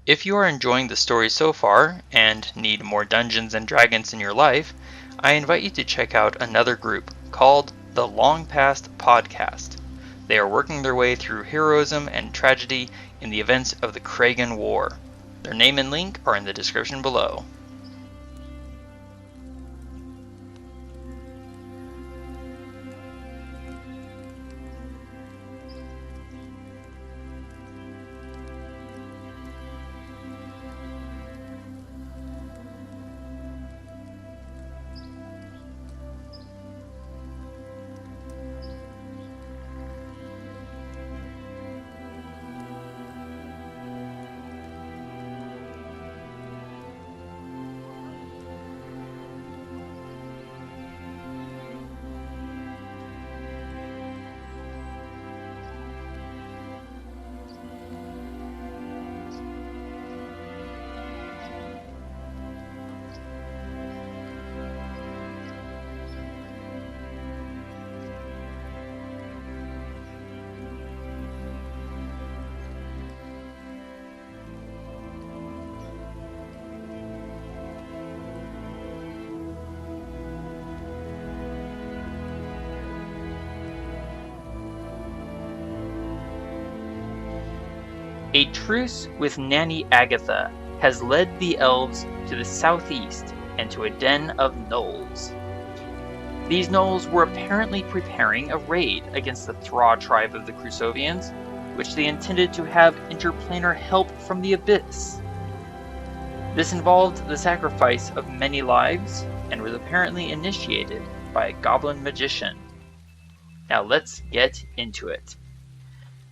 If you are enjoying the story so far and need more Dungeons and Dragons in your life, I invite you to check out another group called the Long Past Podcast. They are working their way through heroism and tragedy in the events of the Chragan War. Their name and link are in the description below. A truce with Nanny Agatha has led the elves to the southeast and to a den of gnolls. These gnolls were apparently preparing a raid against the Thía tribe of the Crusovians, which they intended to have interplanar help from the abyss. This involved the sacrifice of many lives and was apparently initiated by a goblin magician. Now let's get into it.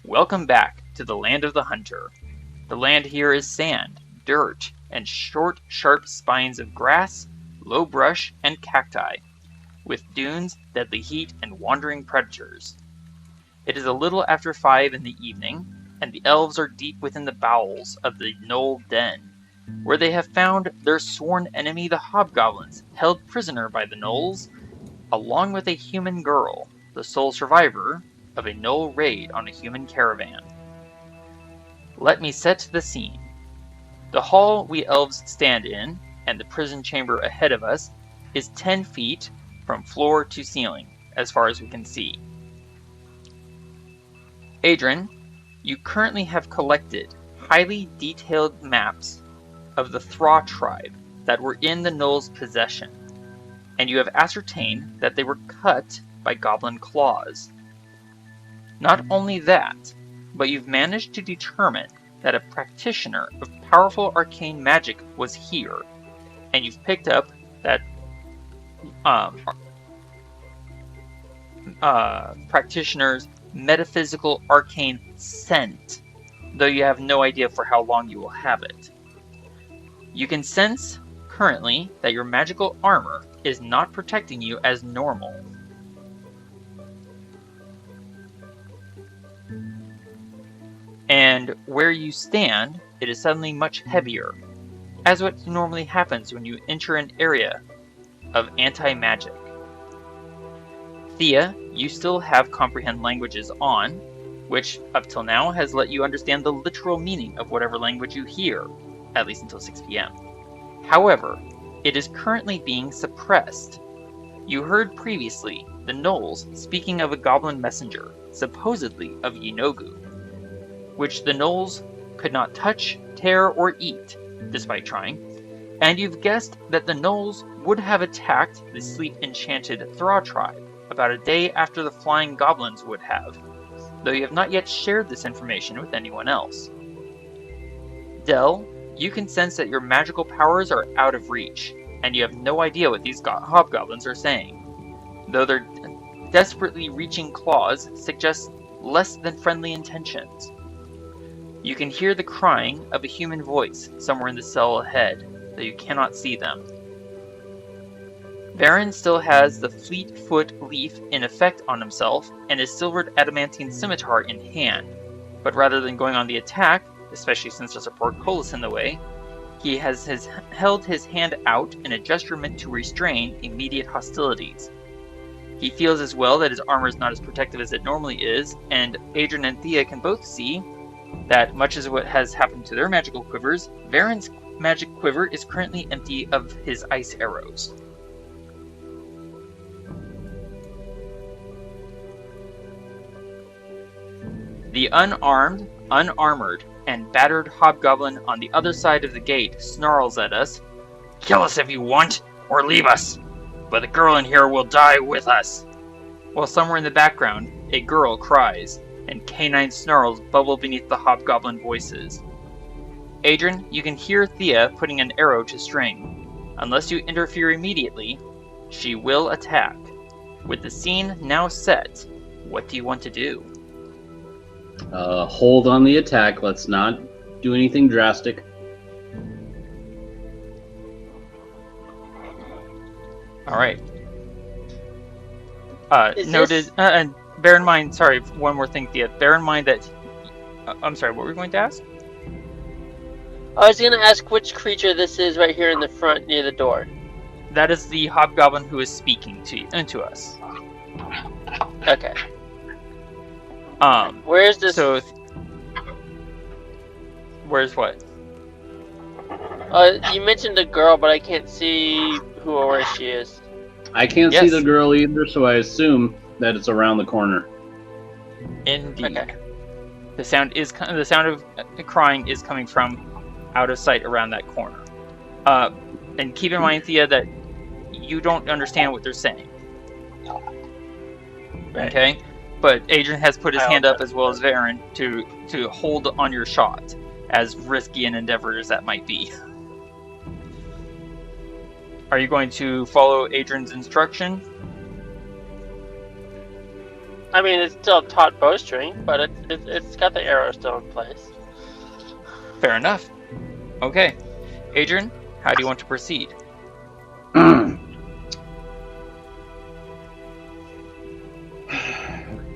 Welcome back to the land of the hunter. The land here is sand, dirt, and short, sharp spines of grass, low brush, and cacti, with dunes, deadly heat, and wandering predators. It is a little after 5 in the evening, and the elves are deep within the bowels of the gnoll den, where they have found their sworn enemy the hobgoblins, held prisoner by the gnolls, along with a human girl, the sole survivor of a gnoll raid on a human caravan. Let me set the scene. The hall we elves stand in, and the prison chamber ahead of us, is 10 feet from floor to ceiling, as far as we can see. Adran, you currently have collected highly detailed maps of the Thía tribe that were in the gnolls' possession, and you have ascertained that they were cut by goblin claws. Not only that, but you've managed to determine that a practitioner of powerful arcane magic was here, and you've picked up that practitioner's metaphysical arcane scent, though you have no idea for how long you will have it. You can sense currently that your magical armor is not protecting you as normal. And where you stand, it is suddenly much heavier, as what normally happens when you enter an area of anti-magic. Thía, you still have comprehend languages on, which up till now has let you understand the literal meaning of whatever language you hear, at least until 6 p.m. However, it is currently being suppressed. You heard previously the gnolls speaking of a goblin messenger, supposedly of Yenogu, which the gnolls could not touch, tear, or eat, despite trying, and you've guessed that the gnolls would have attacked the sleep-enchanted Thía tribe about a day after the flying goblins would have, though you have not yet shared this information with anyone else. Del, you can sense that your magical powers are out of reach, and you have no idea what these hobgoblins are saying, though their desperately reaching claws suggest less than friendly intentions. You can hear the crying of a human voice somewhere in the cell ahead, though you cannot see them. Varin still has the Fleetfoot leaf in effect on himself and his silvered adamantine scimitar in hand, but rather than going on the attack, especially since there's a portcullis in the way, he has held his hand out in a gesture meant to restrain immediate hostilities. He feels as well that his armor is not as protective as it normally is, and Adran and Thía can both see that much as what has happened to their magical quivers, Varin's magic quiver is currently empty of his ice arrows. The unarmed, unarmored, and battered hobgoblin on the other side of the gate snarls at us. "Kill us if you want, or leave us, but the girl in here will die with us." While somewhere in the background, a girl cries, and canine snarls bubble beneath the hobgoblin voices. Adran, you can hear Thía putting an arrow to string. Unless you interfere immediately, she will attack. With the scene now set, what do you want to do? Hold on the attack. Let's not do anything drastic. Alright. Noted. And bear in mind, sorry, one more thing, Thía. Bear in mind that. I'm sorry, what were we going to ask? I was going to ask which creature this is right here in the front near the door. That is the hobgoblin who is speaking to us. Okay. Where is this? So, where's what? You mentioned a girl, but I can't see who or where she is. I can't see the girl either, so I assume that it's around the corner. Indeed. Okay. The sound of crying is coming from out of sight around that corner. And keep in mind, Thía, that you don't understand what they're saying. Right. Okay? But Adran has put his hand up as well as Varin to hold on your shot, as risky an endeavor as that might be. Are you going to follow Adran's instruction? I mean, it's still taut bowstring, but it's got the arrow still in place. Fair enough. Okay. Adran, how do you want to proceed?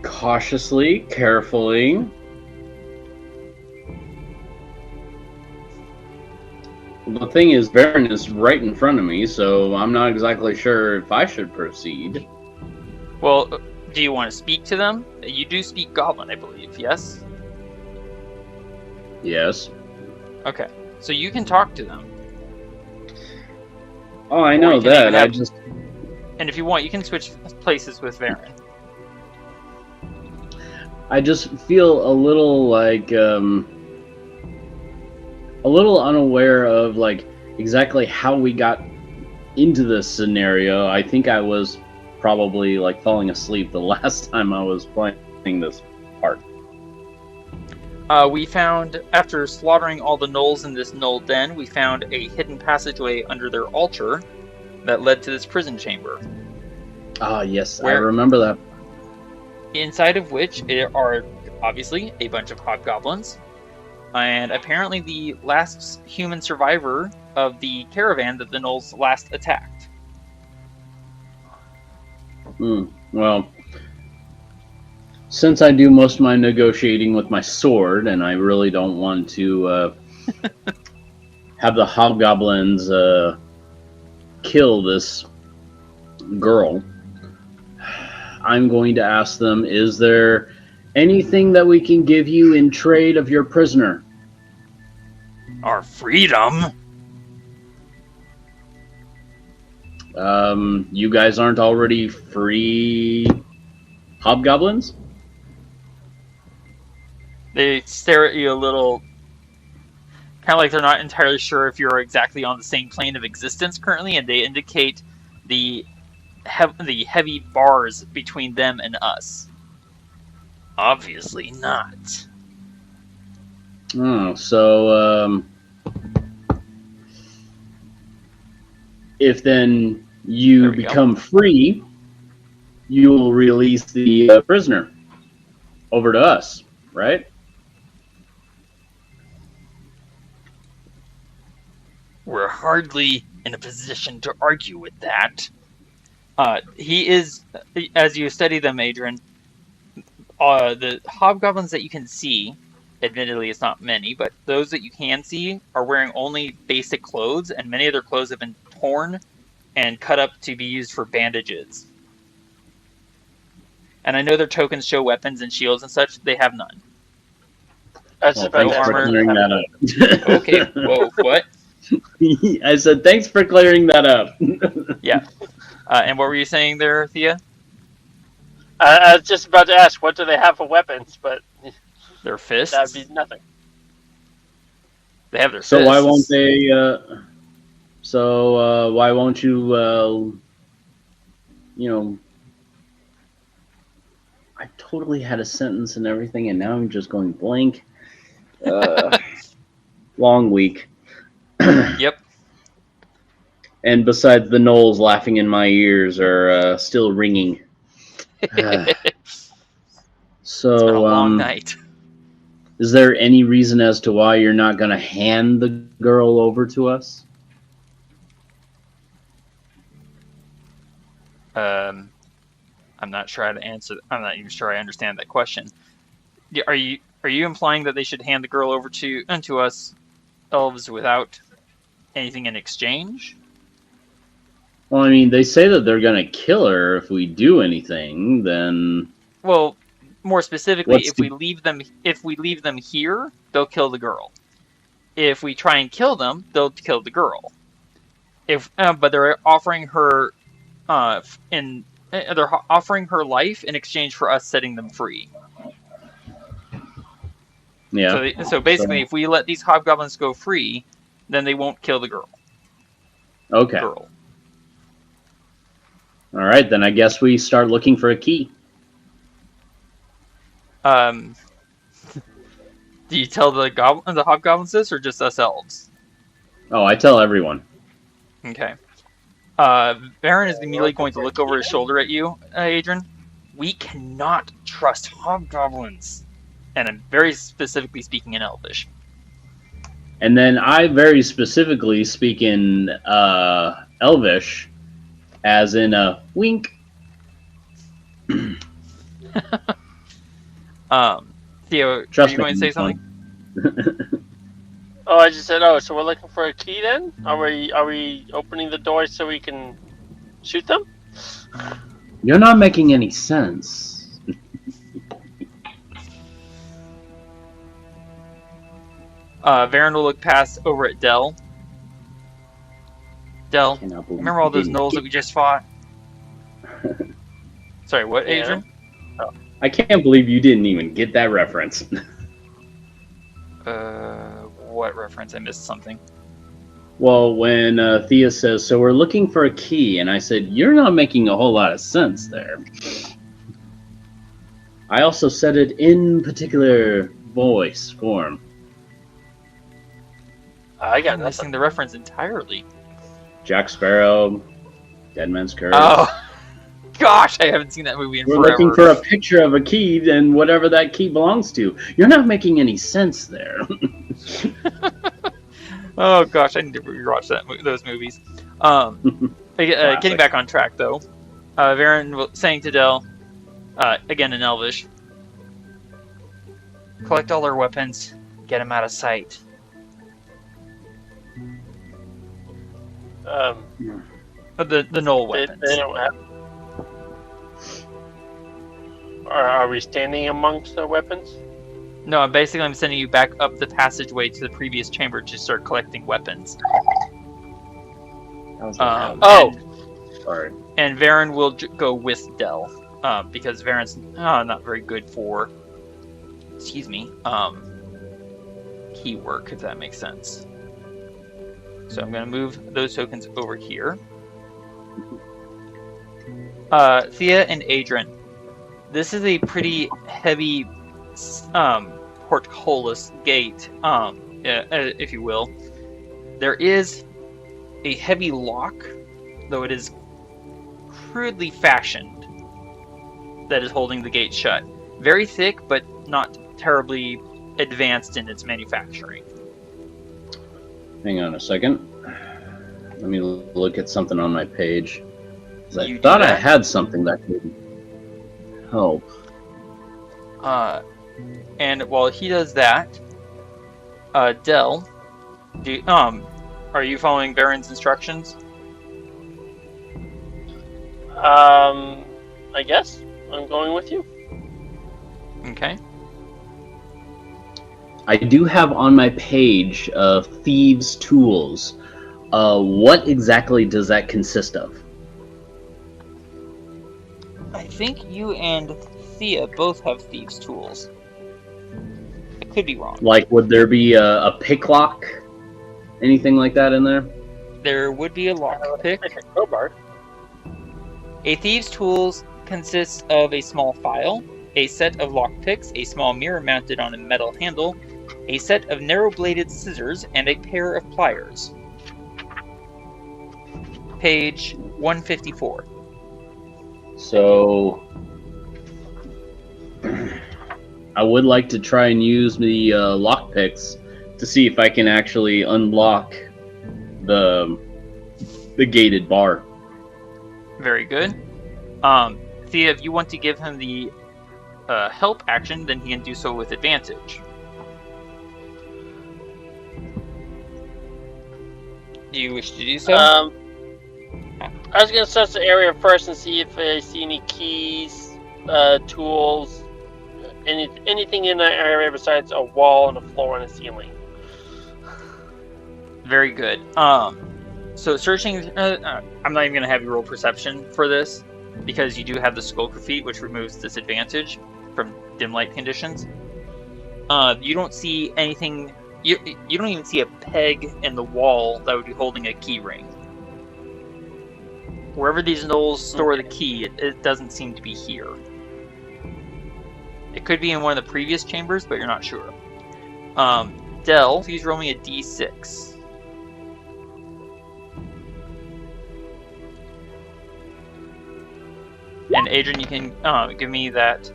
Cautiously, carefully. The thing is, Varin is right in front of me, so I'm not exactly sure if I should proceed. Well, do you want to speak to them? You do speak Goblin, I believe, yes? Yes. Okay, so you can talk to them. Oh, I know that. And if you want, you can switch places with Varin. I just feel a little like a little unaware of like exactly how we got into this scenario. I think I was probably like falling asleep the last time I was playing this part. We found, after slaughtering all the gnolls in this gnoll den, we found a hidden passageway under their altar that led to this prison chamber. Ah, yes, I remember that. Inside of which there are, obviously, a bunch of hobgoblins, and apparently the last human survivor of the caravan that the gnolls last attacked. Well, since I do most of my negotiating with my sword, and I really don't want to have the hobgoblins kill this girl, I'm going to ask them, is there anything that we can give you in trade of your prisoner? Our freedom? You guys aren't already free hobgoblins? They stare at you a little, kind of like they're not entirely sure if you're exactly on the same plane of existence currently, and they indicate the heavy bars between them and us. Obviously not. Oh, so if then you become free, you will release the prisoner over to us, right? We're hardly in a position to argue with that. He is, as you study them, Adran, the hobgoblins that you can see, admittedly it's not many, but those that you can see are wearing only basic clothes, and many of their clothes have been torn and cut up to be used for bandages. And I know their tokens show weapons and shields and such. They have none. That's Well, about thanks for armor. clearing that up. Okay, whoa, what? I said, thanks for clearing that up. Yeah. And what were you saying there, Thea? I was just about to ask, what do they have for weapons? But Their fists? that'd be nothing. They have their So fists. why won't they? Why won't you? I totally had a sentence and everything, and now I'm just going blank. Long week. Yep. And besides, the gnolls laughing in my ears are still ringing. It's So, been a long night. is there any reason as to why you're not going to hand the girl over to us? I'm not sure how to answer. I'm not even sure I understand that question. Are you implying that they should hand the girl over to us, elves, without anything in exchange? Well, I mean, they say that they're going to kill her if we do anything. Then, Well, more specifically, What's if we leave them here, they'll kill the girl. If we try and kill them, they'll kill the girl. But they're offering her they're offering her life in exchange for us setting them free. yeah. So basically, if we let these hobgoblins go free, then they won't kill the girl. Okay. Girl. All right, then I guess we start looking for a key. Do you tell the hobgoblins this, or just us elves? Oh, I tell everyone. Okay. Varin is immediately going to look over his shoulder at you, Adran. We cannot trust hobgoblins. And I'm very specifically speaking in Elvish. And then I very specifically speak in Elvish, as in a wink. Theo, Trust are you me, going to say something? Oh, I just said, so we're looking for a key then? Are we opening the door so we can shoot them? You're not making any sense. Varin will look past over at Dell. Dell, Cannot believe remember all you those didn't gnolls that get- we just fought? Sorry, what, Yeah. Adran? I can't believe you didn't even get that reference. What reference? I missed something. Well, when Thea says, so we're looking for a key, and I said, you're not making a whole lot of sense there. I also said it in particular voice form. I got I'm missing nothing. the reference entirely. Jack Sparrow, Dead Man's Curse. Oh, gosh, I haven't seen that movie in We're forever. looking for a picture of a key and whatever that key belongs to. You're not making any sense there. Oh gosh, I need to rewatch those movies. Getting back on track though, Varin saying to Dell, again in Elvish, collect all our weapons, get them out of sight. The Gnoll weapons. They don't have. Are we standing amongst the weapons? No, basically I'm sending you back up the passageway to the previous chamber to start collecting weapons. Sorry. And Varin will go with Dell, because Varin's not very good for, key work, if that makes sense. So I'm going to move those tokens over here. Thea and Adran, this is a pretty heavy portcullis gate, if you will. There is a heavy lock, though it is crudely fashioned, that is holding the gate shut. Very thick, but not terribly advanced in its manufacturing. Hang on a second. Let me look at something on my page. 'Cause I You do thought I that? had something that could help. And while he does that, Dell, are you following Varin's instructions? I guess I'm going with you. Okay. I do have on my page thieves' tools. What exactly does that consist of? I think you and Thea both have thieves' tools. I could be wrong. Like, would there be a picklock? Anything like that in there? There would be a lockpick. Like a crowbar. A thieves' tools consists of a small file, a set of lockpicks, a small mirror mounted on a metal handle, a set of narrow-bladed scissors, and a pair of pliers. Page 154. So, I would like to try and use the lockpicks to see if I can actually unlock the gated bar. Very good. Thea, if you want to give him the help action, then he can do so with advantage. Do you wish to do so? I was gonna search the area first and see if I see any keys, tools, anything in that area besides a wall and a floor and a ceiling. Very good. So searching, I'm not even going to have you roll perception for this, because you do have the Skulker feat, which removes disadvantage from dim light conditions. You don't see anything, you don't even see a peg in the wall that would be holding a key ring. Wherever these gnolls store the key, it doesn't seem to be here. It could be in one of the previous chambers, but you're not sure. Del, please roll me a d6. And Adran, you can give me that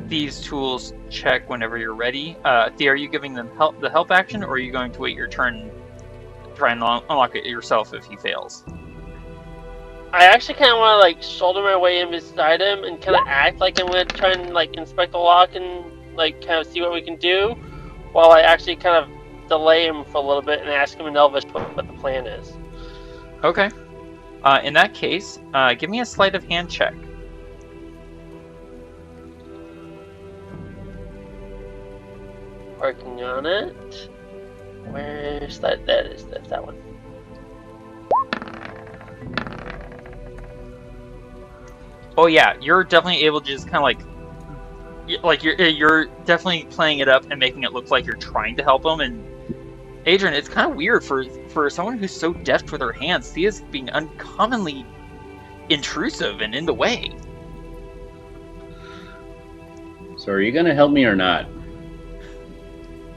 thieves' tools check whenever you're ready. Thea, are you giving them the help action, or are you going to wait your turn and try and unlock it yourself if he fails? I actually kind of want to like shoulder my way in beside him and kind of act like I'm going to try and like inspect the lock and like kind of see what we can do, while I actually kind of delay him for a little bit and ask him in Elvish what the plan is. Okay. In that case, give me a sleight of hand check. Working on it. Where's that? That's that one. Oh yeah, you're definitely able to just kind of like you're definitely playing it up and making it look like you're trying to help him. And Adran, it's kind of weird for someone who's so deft with her hands. Thea's being uncommonly intrusive and in the way. So, are you going to help me or not?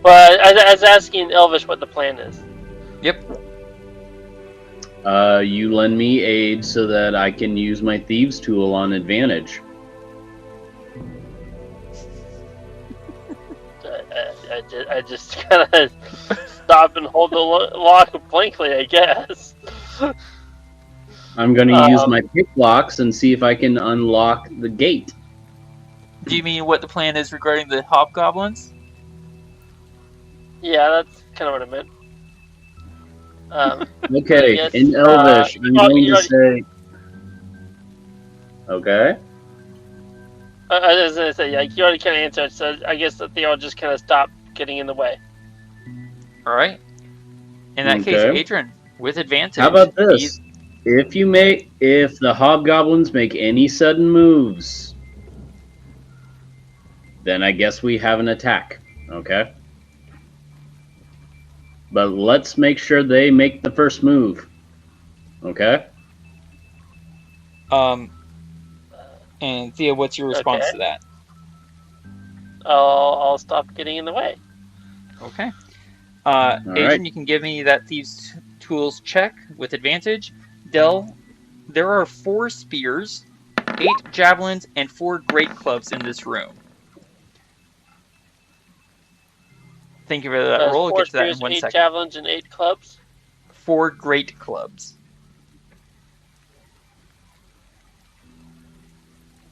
Well, I was asking Elvish what the plan is. Yep. You lend me aid so that I can use my thieves' tool on advantage. I just kind of stop and hold the lock blankly, I guess. I'm going to use my picklocks and see if I can unlock the gate. Do you mean what the plan is regarding the hobgoblins? Yeah, that's kind of what I meant. Okay, yes, in Elvish, I'm going to say... Okay. I was going to say, yeah, you already kind of answered, so I guess that they all just kind of stop getting in the way. Alright. In that case, Adran, with advantage... How about this? If the hobgoblins make any sudden moves, then I guess we have an attack, okay? But let's make sure they make the first move, okay? And Thea, what's your response to that? I'll stop getting in the way. Okay. Adran, right. you can give me that thieves' tools check with advantage. Del, there are 4 spears, 8 javelins, and 4 great clubs in this room. Thank you for that roll. I'll get to that in 1 second. 8 javelins and 8 clubs? 4 great clubs.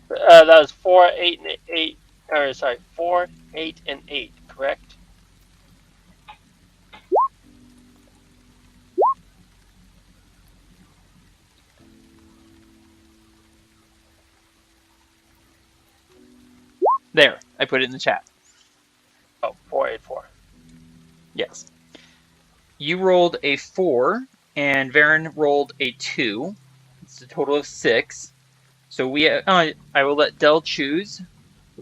That was 4, 8, and 8. Or sorry, 4, 8, and 8. Correct. There, I put it in the chat. Yes. You rolled a 4, and Varin rolled a 2. It's a total of 6. So I will let Del choose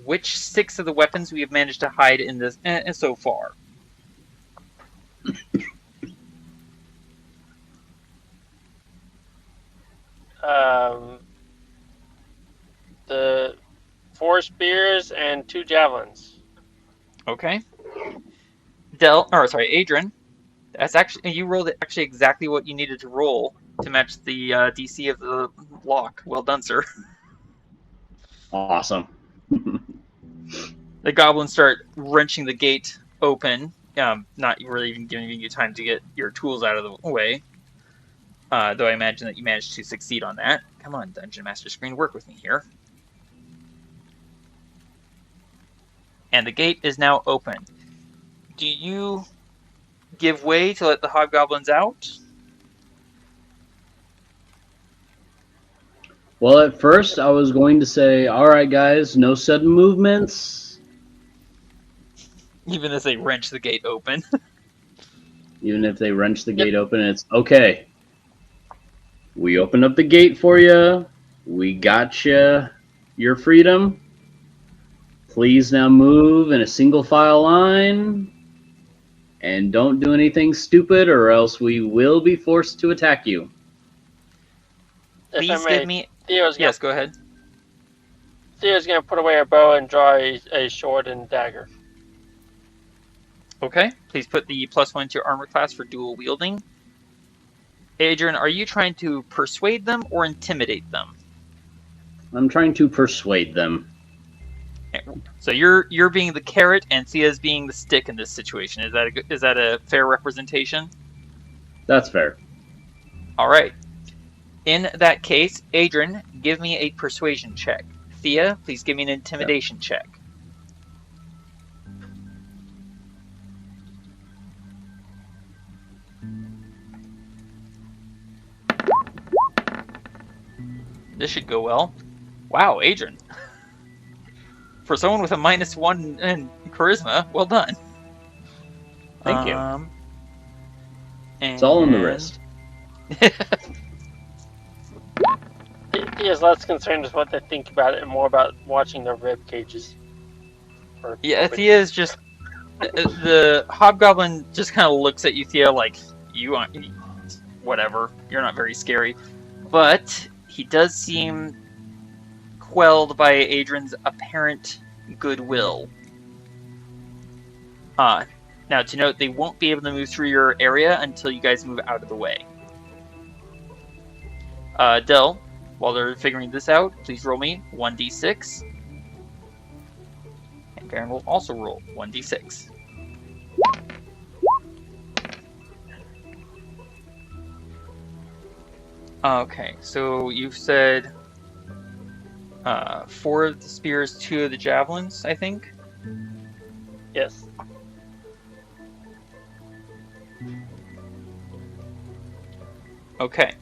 which 6 of the weapons we have managed to hide in this so far. The 4 spears and 2 javelins. Okay. Adran. You rolled actually exactly what you needed to roll to match the DC of the lock. Well done, sir. Awesome. The goblins start wrenching the gate open, not really even giving you time to get your tools out of the way. Though I imagine that you managed to succeed on that. Come on, Dungeon Master Screen, work with me here. And the gate is now open. Do you give way to let the hobgoblins out? Well, at first I was going to say, all right, guys, no sudden movements. Even as they wrench the gate open. Even if they wrench the gate open, it's okay. We opened up the gate for you. We got you your freedom. Please now move in a single file line. And don't do anything stupid or else we will be forced to attack you. Please give me... Yes, go ahead. Thea's going to put away her bow and draw a sword and dagger. Okay, please put the +1 to your armor class for dual wielding. Adran, are you trying to persuade them or intimidate them? I'm trying to persuade them. So you're being the carrot and Thea's being the stick in this situation. Is that a fair representation? That's fair. All right. In that case, Adran, give me a persuasion check. Thía, please give me an intimidation check. This should go well. Wow, Adran. For someone with a -1 in charisma, well done. Thank you. It's all in the wrist. He is less concerned with what they think about it and more about watching their rib cages. Yeah, Thía is just... The hobgoblin just kind of looks at you, Thía, like, you aren't... Whatever, you're not very scary. But he does seem quelled by Adran's apparent goodwill. Now, to note, they won't be able to move through your area until you guys move out of the way. Del, while they're figuring this out, please roll me 1d6. And Varin will also roll 1d6. Okay, so you've said 4 of the spears, 2 of the javelins, I think? Yes. Okay.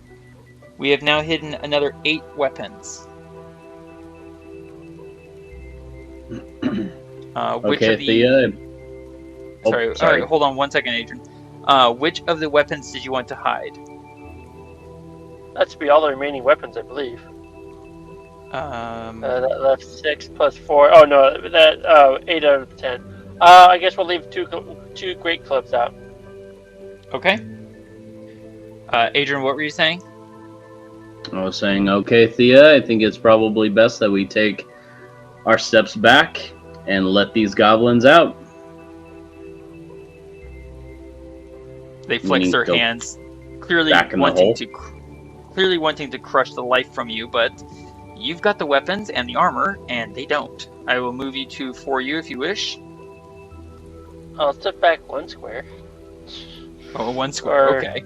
We have now hidden another 8 weapons. Which okay, of the... Thía. Sorry, hold on 1 second, Adran. Which of the weapons did you want to hide? That should be all the remaining weapons, I believe. That left 6 plus 4. Oh no, that 8 out of 10. I guess we'll leave two great clubs out. Okay. Adran, what were you saying? I was saying, okay, Thía, I think it's probably best that we take our steps back and let these goblins out. They flex their hands, clearly wanting to crush the life from you, but you've got the weapons and the armor, and they don't. I will move you to 4U if you wish. I'll step back 1 square. Oh, 1 square, okay.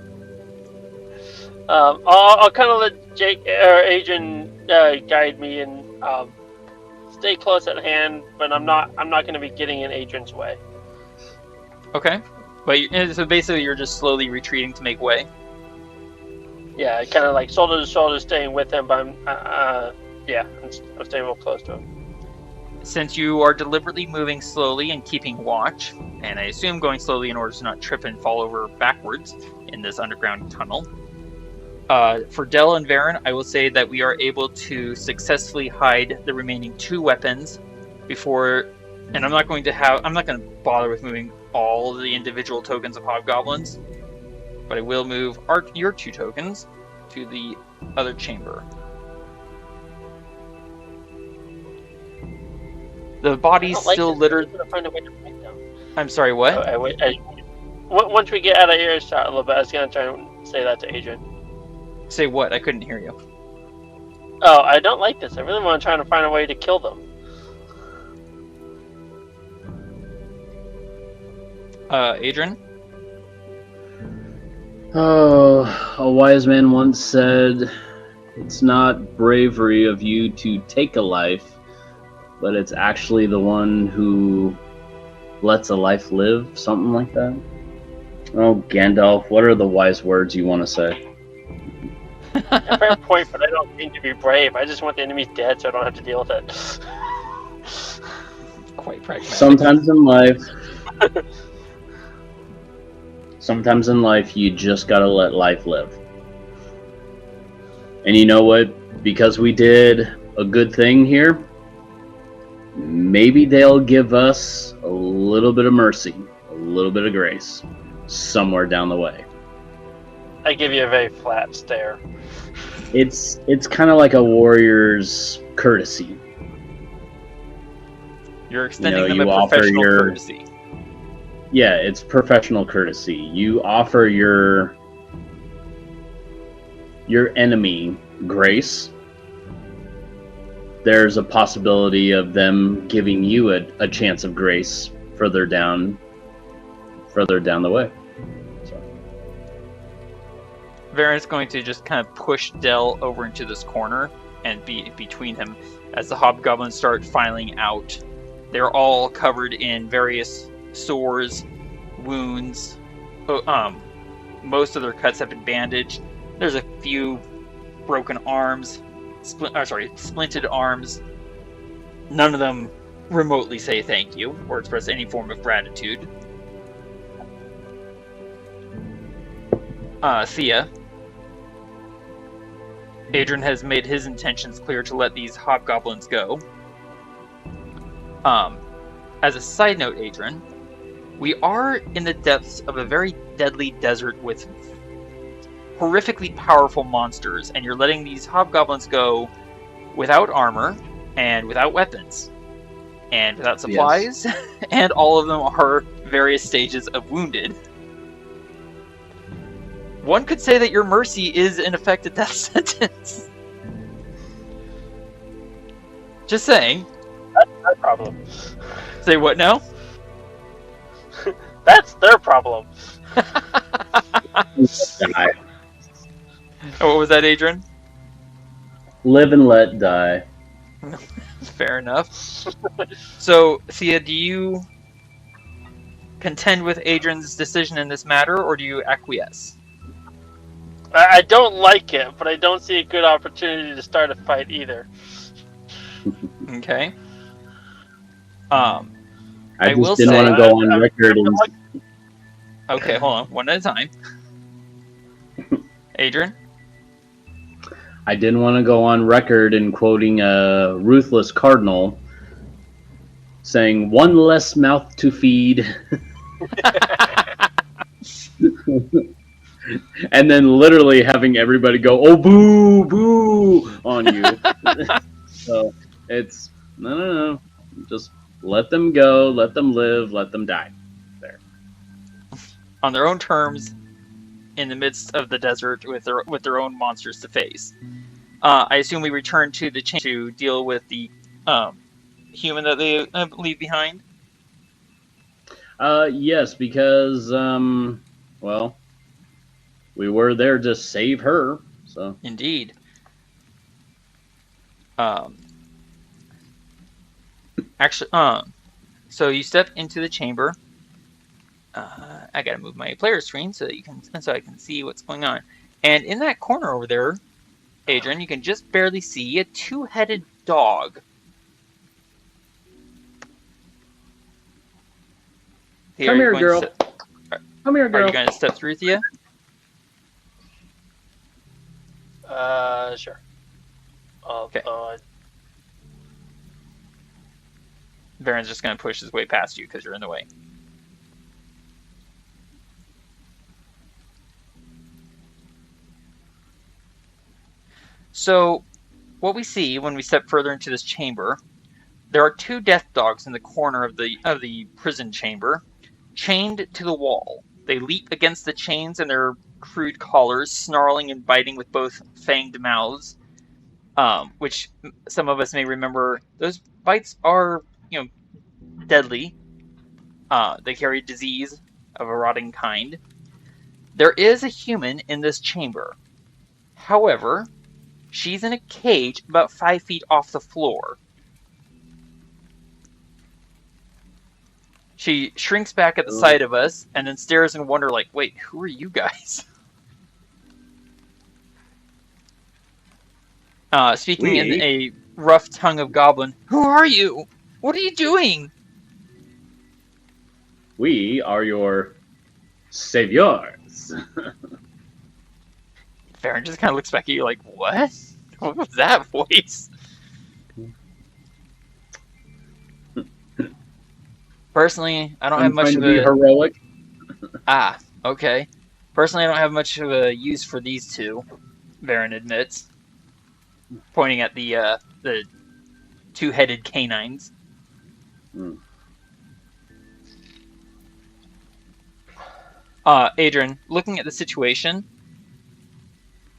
I'll kind of let Adran guide me and stay close at hand, but I'm not going to be getting in Adran's way. Okay, but so basically you're just slowly retreating to make way. Yeah, kind of like shoulder to shoulder, staying with him, but I'm staying real close to him. Since you are deliberately moving slowly and keeping watch, and I assume going slowly in order to not trip and fall over backwards in this underground tunnel, for Del and Varin, I will say that we are able to successfully hide the remaining 2 weapons before, and I'm not going to bother with moving all the individual tokens of hobgoblins, but I will move your 2 tokens to the other chamber. The body's still littered. Find a way to break them. I'm sorry, what? Once we get out of earshot a little bit, I was going to try and say that to Adrian. Say what? I couldn't hear you. Oh, I don't like this. I really want to try to find a way to kill them. Adrian? Oh, a wise man once said, it's not bravery of you to take a life, but it's actually the one who lets a life live, something like that. Oh, Gandalf, what are the wise words you want to say? A fair point, but I don't mean to be brave. I just want the enemies dead so I don't have to deal with it. Quite pragmatic. Sometimes in life, you just gotta let life live. And you know what? Because we did a good thing here, maybe they'll give us a little bit of mercy, a little bit of grace, somewhere down the way. I give you a very flat stare. It's kind of like a warrior's courtesy. You're extending them a professional courtesy. Yeah, it's professional courtesy. You offer your enemy grace. There's a possibility of them giving you a chance of grace further down the way. So. Varin's going to just kind of push Del over into this corner and be between him as the hobgoblins start filing out. They're all covered in various sores, wounds. Most of their cuts have been bandaged. There's a few broken arms, splinted arms. None of them remotely say thank you or express any form of gratitude. Thía. Adran has made his intentions clear to let these hobgoblins go. As a side note, Adran, we are in the depths of a very deadly desert with horrifically powerful monsters, and you're letting these hobgoblins go without armor and without weapons and without supplies, yes. And all of them are various stages of wounded. One could say that your mercy is in effect a death sentence. Just saying. That's their problem. Say what now? That's their problem. What was that, Adran? Live and let die. Fair enough. So, Thía, do you contend with Adran's decision in this matter, or do you acquiesce? I don't like it, but I don't see a good opportunity to start a fight either. Okay. I just didn't want to go on record and... Okay, hold on. One at a time. Adran? I didn't want to go on record in quoting a ruthless cardinal saying, "One less mouth to feed." And then literally having everybody go, "Oh, boo, boo," on you. So it's, no. Just let them go, let them live, let them die. There. On their own terms, in the midst of the desert with their own monsters to face. I assume we return to the chain to deal with the human that they leave behind? Yes, because, well, we were there to save her, so. Indeed. Actually, so you step into the chamber. I gotta move my player screen so I can see what's going on. And in that corner over there, Adran, you can just barely see a two-headed dog. Thea, Come are you here, going to girl. Come here, Are girl. you going to step through, Thea? Sure. Okay. Varin's just going to push his way past you because you're in the way. So, what we see when we step further into this chamber, there are 2 death dogs in the corner of the prison chamber, chained to the wall. They leap against the chains and their crude collars, snarling and biting with both fanged mouths, which some of us may remember. Those bites are, deadly. They carry disease of a rotting kind. There is a human in this chamber. However, she's in a cage about 5 feet off the floor. She shrinks back at the sight of us and then stares in wonder like, wait, who are you guys? Speaking in a rough tongue of goblin, who are you? What are you doing? We are your saviors. Varin just kind of looks back at you like, what? What was that voice? Personally, I don't have much of a... heroic. Okay. Personally, I don't have much of a use for these 2, Varin admits, pointing at the 2-headed canines. Adran, looking at the situation,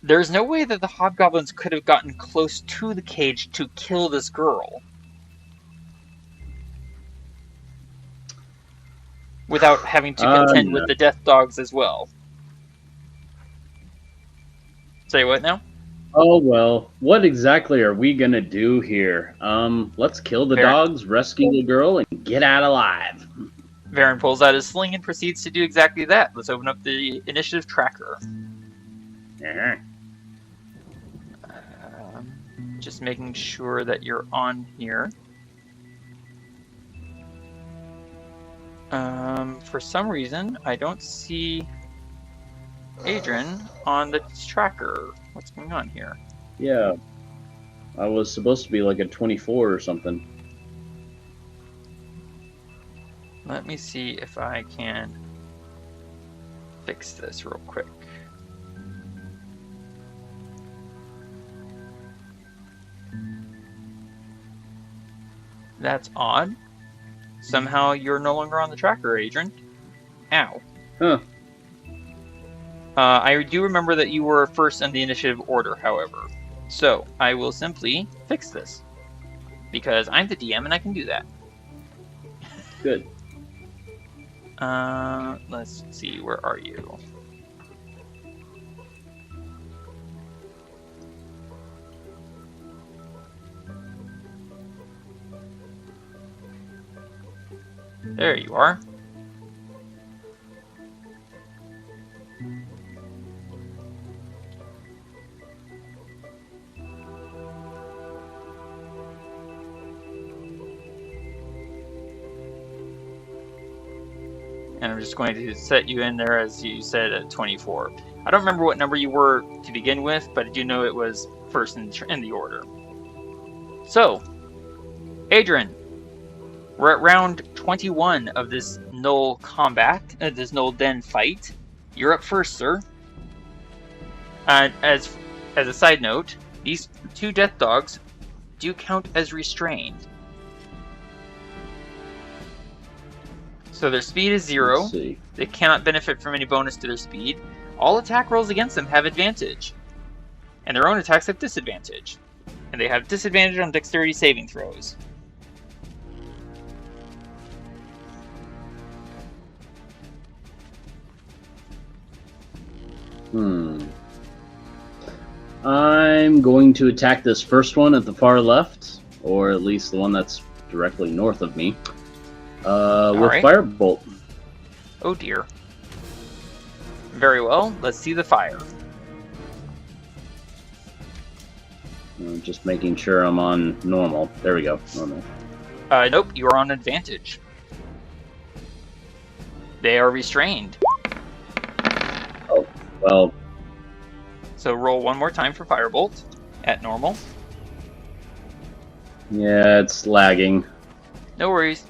there's no way that the hobgoblins could have gotten close to the cage to kill this girl without having to contend with the death dogs as well. Say what now? Oh, well, what exactly are we gonna do here? Let's kill the dogs, rescue the girl, and get out alive. Varin pulls out his sling and proceeds to do exactly that. Let's open up the initiative tracker. Just making sure that you're on here. For some reason, I don't see Adran on the tracker. What's going on here? Yeah. I was supposed to be like a 24 or something. Let me see if I can fix this real quick. That's odd. Somehow you're no longer on the tracker, Adran. Ow. Huh. I do remember that you were first in the initiative order, however. So, I will simply fix this. Because I'm the DM and I can do that. Good. Let's see, where are you? There you are. And I'm just going to set you in there as you said at 24. I don't remember what number you were to begin with, but I do know it was first in the order. So, Adran, we're at round 21 of this Gnoll combat, this Gnoll den fight. You're up first, sir. As a side note, these 2 death dogs do count as restrained. So their speed is 0. They cannot benefit from any bonus to their speed. All attack rolls against them have advantage. And their own attacks have disadvantage. And they have disadvantage on dexterity saving throws. I'm going to attack this first one at the far left, or at least the one that's directly north of me, with Firebolt. Oh dear. Very well, let's see the fire. I'm just making sure I'm on normal. There we go, normal. Nope, you are on advantage. They are restrained. Oh, well. So roll one more time for Firebolt at normal. Yeah, it's lagging. No worries.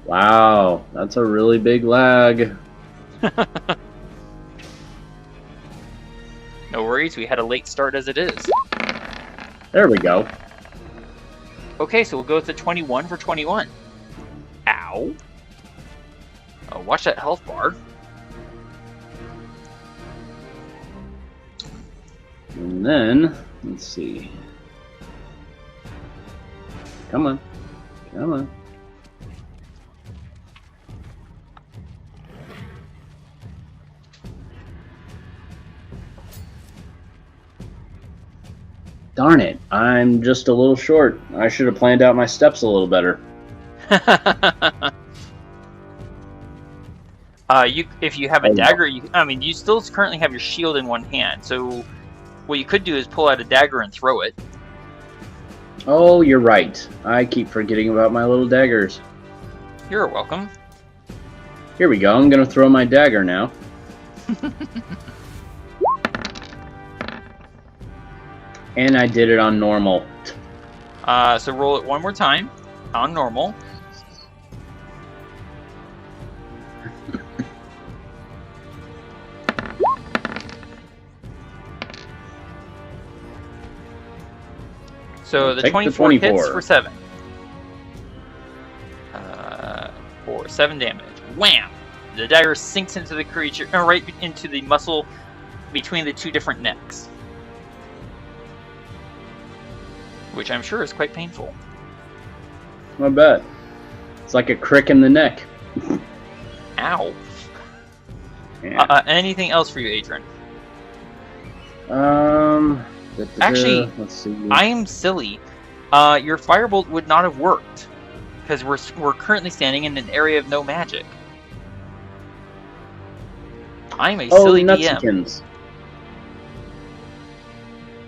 Wow, that's a really big lag. No worries, we had a late start as it is. There we go. Okay, so we'll go with the 21 for 21. Ow. Oh, watch that health bar. And then, let's see. Come on. Come on. Darn it, I'm just a little short. I should have planned out my steps a little better. If you have a dagger, you still currently have your shield in one hand, so what you could do is pull out a dagger and throw it. Oh, you're right. I keep forgetting about my little daggers. You're welcome. Here we go, I'm gonna throw my dagger now. And I did it on normal. So roll it one more time on normal. So the Take 24 the hits for 7. For 7 damage. Wham! The dagger sinks into the creature, right into the muscle between the two different necks. Which I'm sure is quite painful. I bet. It's like a crick in the neck. Ow. Yeah. Anything else for you, Adran? Actually, let's see. I am silly. Your firebolt would not have worked because we're currently standing in an area of no magic. I'm a silly DM. Nutsikins.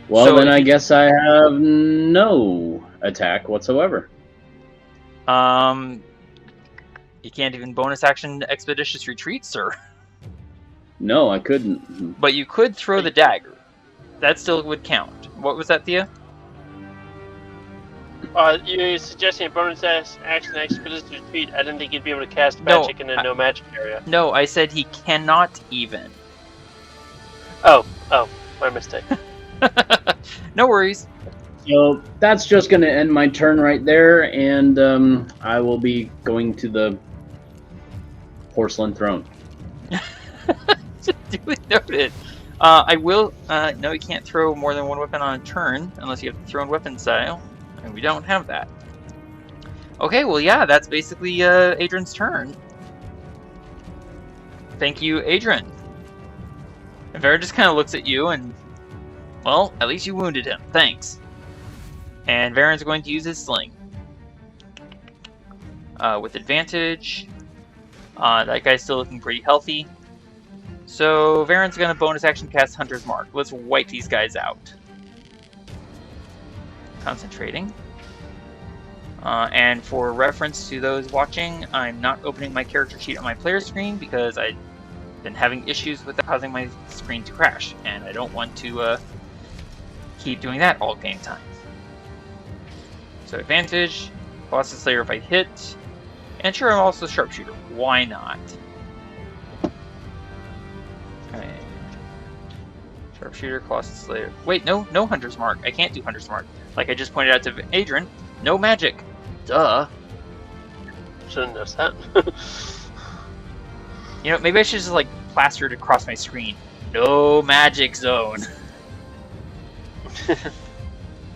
Well, So then I guess I have no attack whatsoever. You can't even bonus action expeditious retreat, sir. No, I couldn't. But you could throw the dagger. That still would count. What was that, Thea? You're suggesting a bonus action expeditious retreat. I didn't think you'd be able to cast magic in a no magic area. No, I said he cannot even. Oh, my mistake. No worries. So that's just going to end my turn right there, and I will be going to the porcelain throne. Duly noted. I will. No, you can't throw more than one weapon on a turn unless you have the thrown weapon style, and we don't have that. Okay, well, yeah, that's basically Adran's turn. Thank you, Adran. And Varin just kind of looks at you and, well, at least you wounded him. Thanks. And Varin's going to use his sling. With advantage. That guy's still looking pretty healthy. So Varin's going to bonus action cast Hunter's Mark. Let's wipe these guys out. Concentrating. And for reference to those watching, I'm not opening my character sheet on my player screen because I've been having issues with causing my screen to crash, and I don't want to keep doing that all game time. So advantage, Colossus Slayer if I hit, and sure, I'm also Sharpshooter. Why not? Okay. Sharpshooter, Colossus Slayer. Wait, no Hunter's Mark. I can't do Hunter's Mark. Like I just pointed out to Adran, no magic. Duh. Shouldn't notice that. You know, maybe I should just like plaster it across my screen. No magic zone.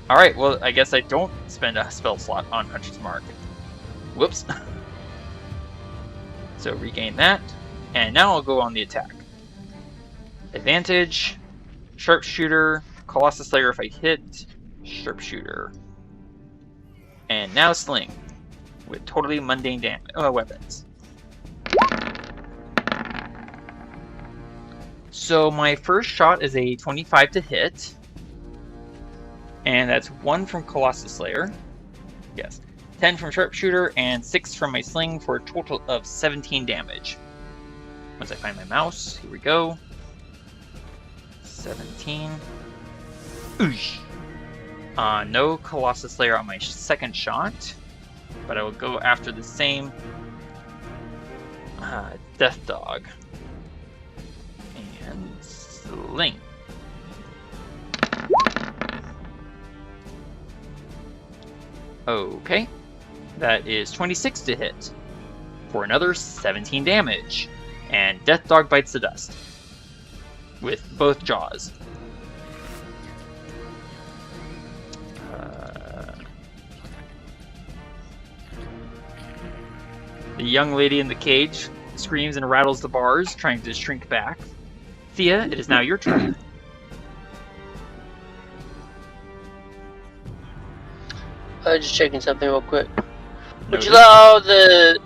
Alright, well, I guess I don't spend a spell slot on Hunter's Mark. Whoops. So regain that. And now I'll go on the attack. Advantage, Sharpshooter, Colossus Slayer if I hit, Sharpshooter. And now Sling, with totally mundane weapons. So my first shot is a 25 to hit. And that's 1 from Colossus Slayer. Yes. 10 from Sharpshooter, and 6 from my sling for a total of 17 damage. Once I find my mouse, here we go. 17. Oosh. No Colossus Slayer on my second shot, but I will go after the same Death Dog. And sling. Okay. That is 26 to hit for another 17 damage. And Death Dog bites the dust with both jaws. The young lady in the cage screams and rattles the bars, trying to shrink back. Thea, it is now your turn. Just checking something real quick. Would you allow the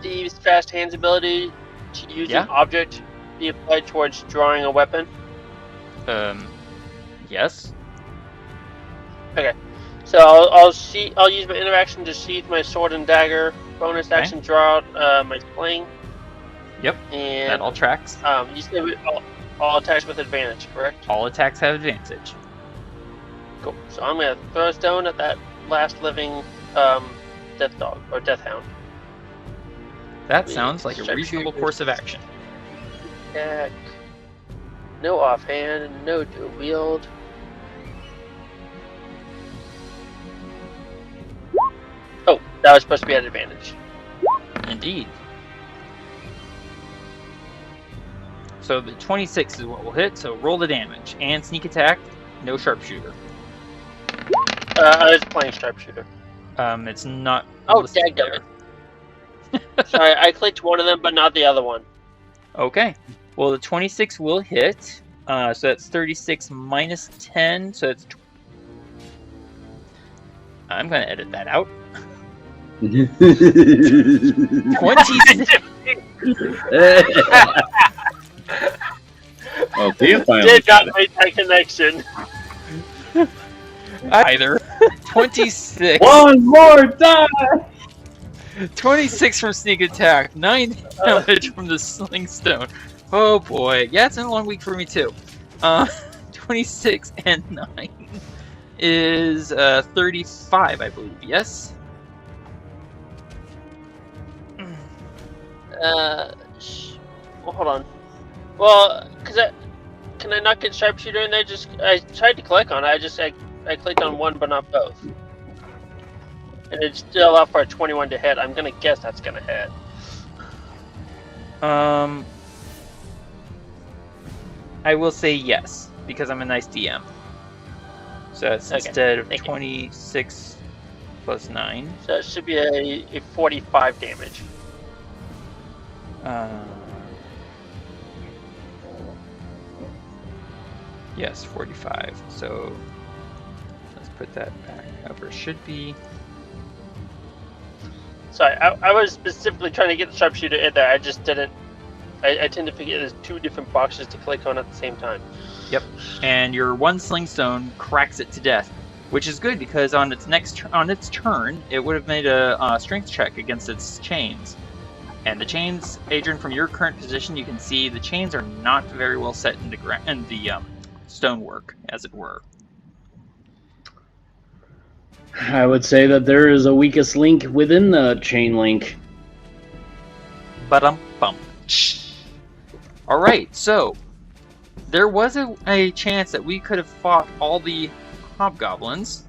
Thieves' Fast Hands ability to use an object be applied towards drawing a weapon? Yes. Okay. So I'll use my interaction to sheath my sword and dagger. Bonus action, draw out my sling. Yep. And that all tracks. You said all attacks with advantage, correct? All attacks have advantage. Cool. So I'm gonna throw a stone at that last living death dog or death hound. That sounds like a reasonable course of action. Attack. No offhand, no dual wield. Oh, that was supposed to be at advantage. Indeed. So the 26 is what will hit, so roll the damage. And sneak attack, no sharpshooter. I was playing sharpshooter. It's not. Oh, dadgummit. Sorry, I clicked one of them, but not the other one. Okay. Well, the 26 will hit. So that's 36 minus 10. So it's. I'm going to edit that out. 26. Okay, did not make that connection. Either. 26. One more time! 26 from sneak attack, 9 damage from the sling stone. Oh boy, yeah, it's been a long week for me too. 26 and 9 is 35, I believe. Yes. Well, hold on. Well, can I not get sharpshooter in there? I tried to click on it. I clicked on one, but not both. And it's still up for a 21 to hit. I'm gonna guess that's gonna hit. I will say yes, because I'm a nice DM. So it's instead of 26 plus 9. So it should be a 45 damage. Yes, 45. So let's put that back up where it should be. Sorry, I was specifically trying to get the sharpshooter in there. I just didn't. I tend to forget there's 2 different boxes to click on at the same time. Yep. And your one sling stone cracks it to death, which is good because on its turn, it would have made a strength check against its chains. And the chains, Adran, from your current position, you can see the chains are not very well set in the stonework, as it were. I would say that there is a weakest link within the chain link. Ba-dum-bum. Alright, so there was a chance that we could have fought all the hobgoblins,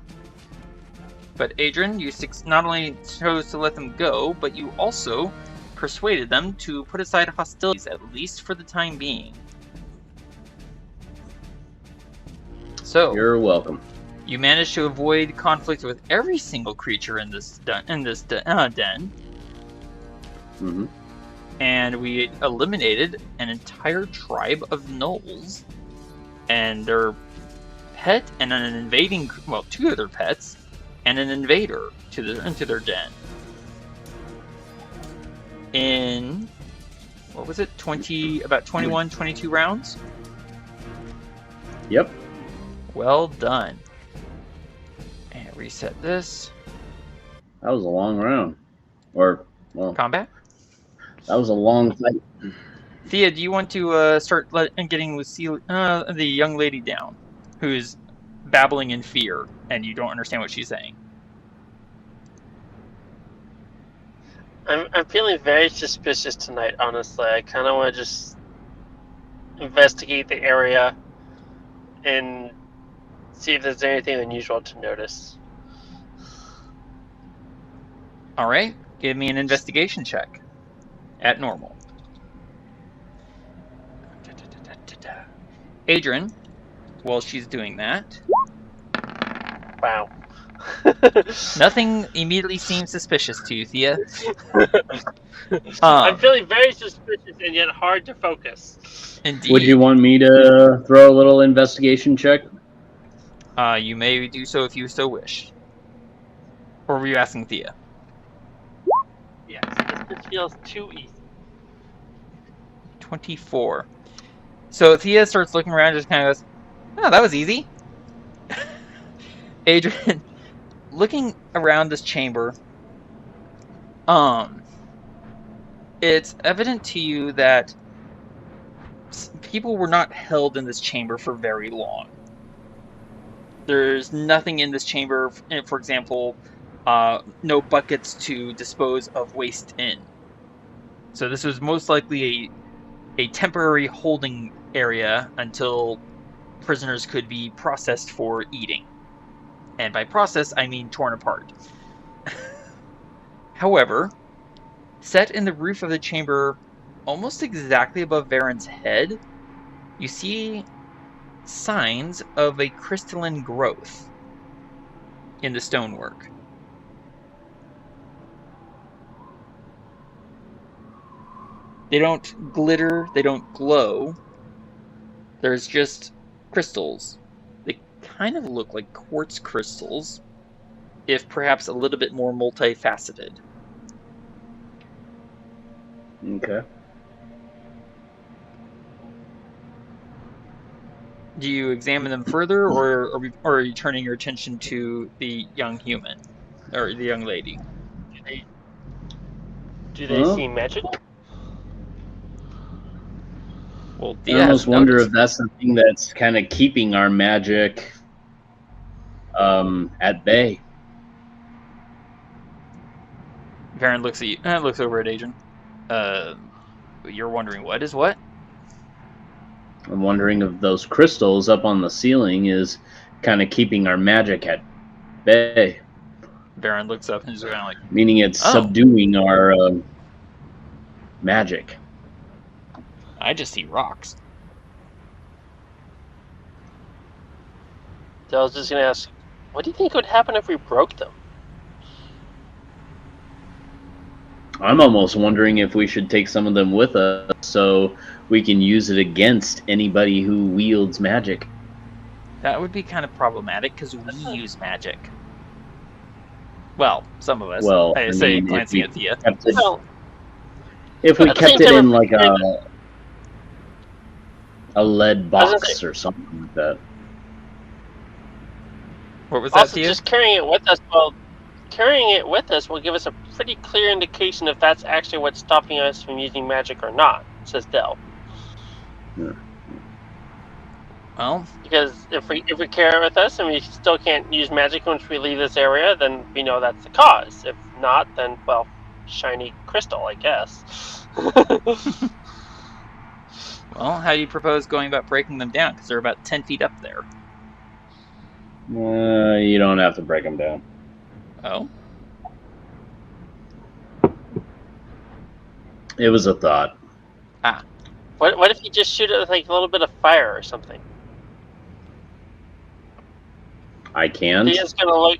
but Adran, you not only chose to let them go, but you also persuaded them to put aside hostilities, at least for the time being. So you're welcome. You managed to avoid conflict with every single creature in this den. Mm-hmm. And we eliminated an entire tribe of gnolls and their pet and an invading, well, 2 of their pets and an invader into their den. In, what was it, about 21, 22 rounds? Yep. Well done. Reset this. That was a long round. Or, well, Combat. that was a long fight. Thea, do you want to start getting Lucille, the young lady down, who's babbling in fear, and you don't understand what she's saying? I'm feeling very suspicious tonight, honestly. I kind of want to just investigate the area and see if there's anything unusual to notice. All right, give me an investigation check at normal. Adran, while she's doing that, Wow. nothing immediately seems suspicious to you, Thea. I'm feeling very suspicious and yet hard to focus. Indeed. Would you want me to throw a little investigation check? You may do so if you so wish. Or were you asking Thea? Yes, this feels too easy. 24. So Thea starts looking around and just kind of goes, oh, that was easy. Adran, looking around this chamber, it's evident to you that people were not held in this chamber for very long. There's nothing in this chamber, for example, no buckets to dispose of waste in. So this was most likely a temporary holding area until prisoners could be processed for eating. And by process, I mean torn apart. However, set in the roof of the chamber, almost exactly above Varin's head, you see signs of a crystalline growth in the stonework. They don't glitter, they don't glow. There's just crystals. They kind of look like quartz crystals, if perhaps a little bit more multifaceted. Okay. Do you examine them further, or are you turning your attention to the young human, or the young lady? Do they seem magical? Well, I almost wonder if that's the thing that's kind of keeping our magic at bay. Varin looks at you. Looks over at Adran. You're wondering what is what? I'm wondering if those crystals up on the ceiling is kind of keeping our magic at bay. Varin looks up and is kind of like, meaning it's subduing our magic. I just see rocks. So I was just going to ask, what do you think would happen if we broke them? I'm almost wondering if we should take some of them with us so we can use it against anybody who wields magic. That would be kind of problematic because we use magic. Well, some of us. Well, I say, glancing at Thea. If we kept it in like a lead box or something like that. What was that, Also, Thea? just carrying it with us, carrying it with us will give us a pretty clear indication if that's actually what's stopping us from using magic or not, says Del. Yeah. Well, because if we carry it with us and we still can't use magic once we leave this area, then we know that's the cause. If not, then, well, shiny crystal, I guess. Well, how do you propose going about breaking them down? Because they're about 10 feet up there. You don't have to break them down. Oh? It was a thought. Ah. What if you just shoot it with like a little bit of fire or something? I can't. Thea's gonna look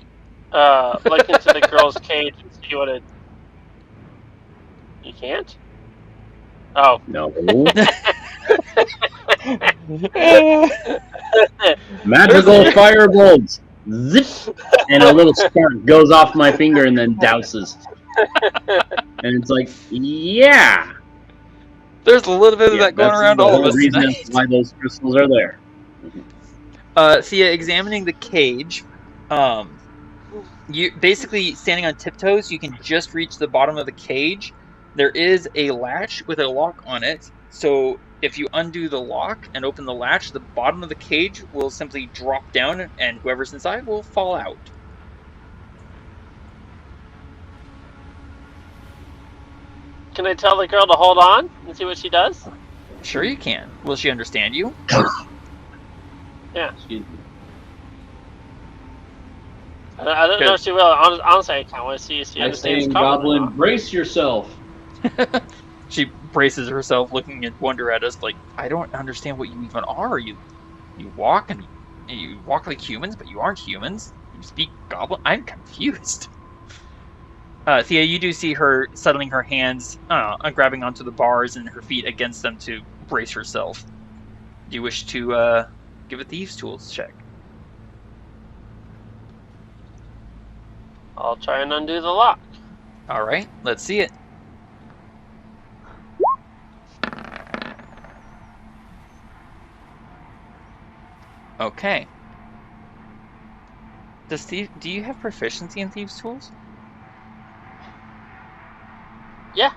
into the girl's cage and see what it. You can't? Oh. No. Magical firebolts! Zip! And a little spark goes off my finger and then douses. And it's like, yeah! There's a little bit of that going around all of us reason tonight. why those crystals are there. Thea, examining the cage, You basically standing on tiptoes. You can just reach the bottom of the cage. There is a latch with a lock on it. So if you undo the lock and open the latch, the bottom of the cage will simply drop down, and whoever's inside will fall out. Can I tell the girl to hold on and see what she does? Sure you can. Will she understand you? Yeah. Excuse me. I don't know if she will. Honestly, I can't want to see if she I say understands in common or Goblin, not. brace yourself. She braces herself, looking in wonder at us, like, I don't understand what you even are. You walk and you walk like humans, but you aren't humans. You speak Goblin. I'm confused. Thea, you do see her settling her hands, grabbing onto the bars and her feet against them to brace herself. Do you wish to give a Thieves' Tools check? I'll try and undo the lock. All right, let's see it. Okay. Do you have proficiency in Thieves' Tools? Yeah.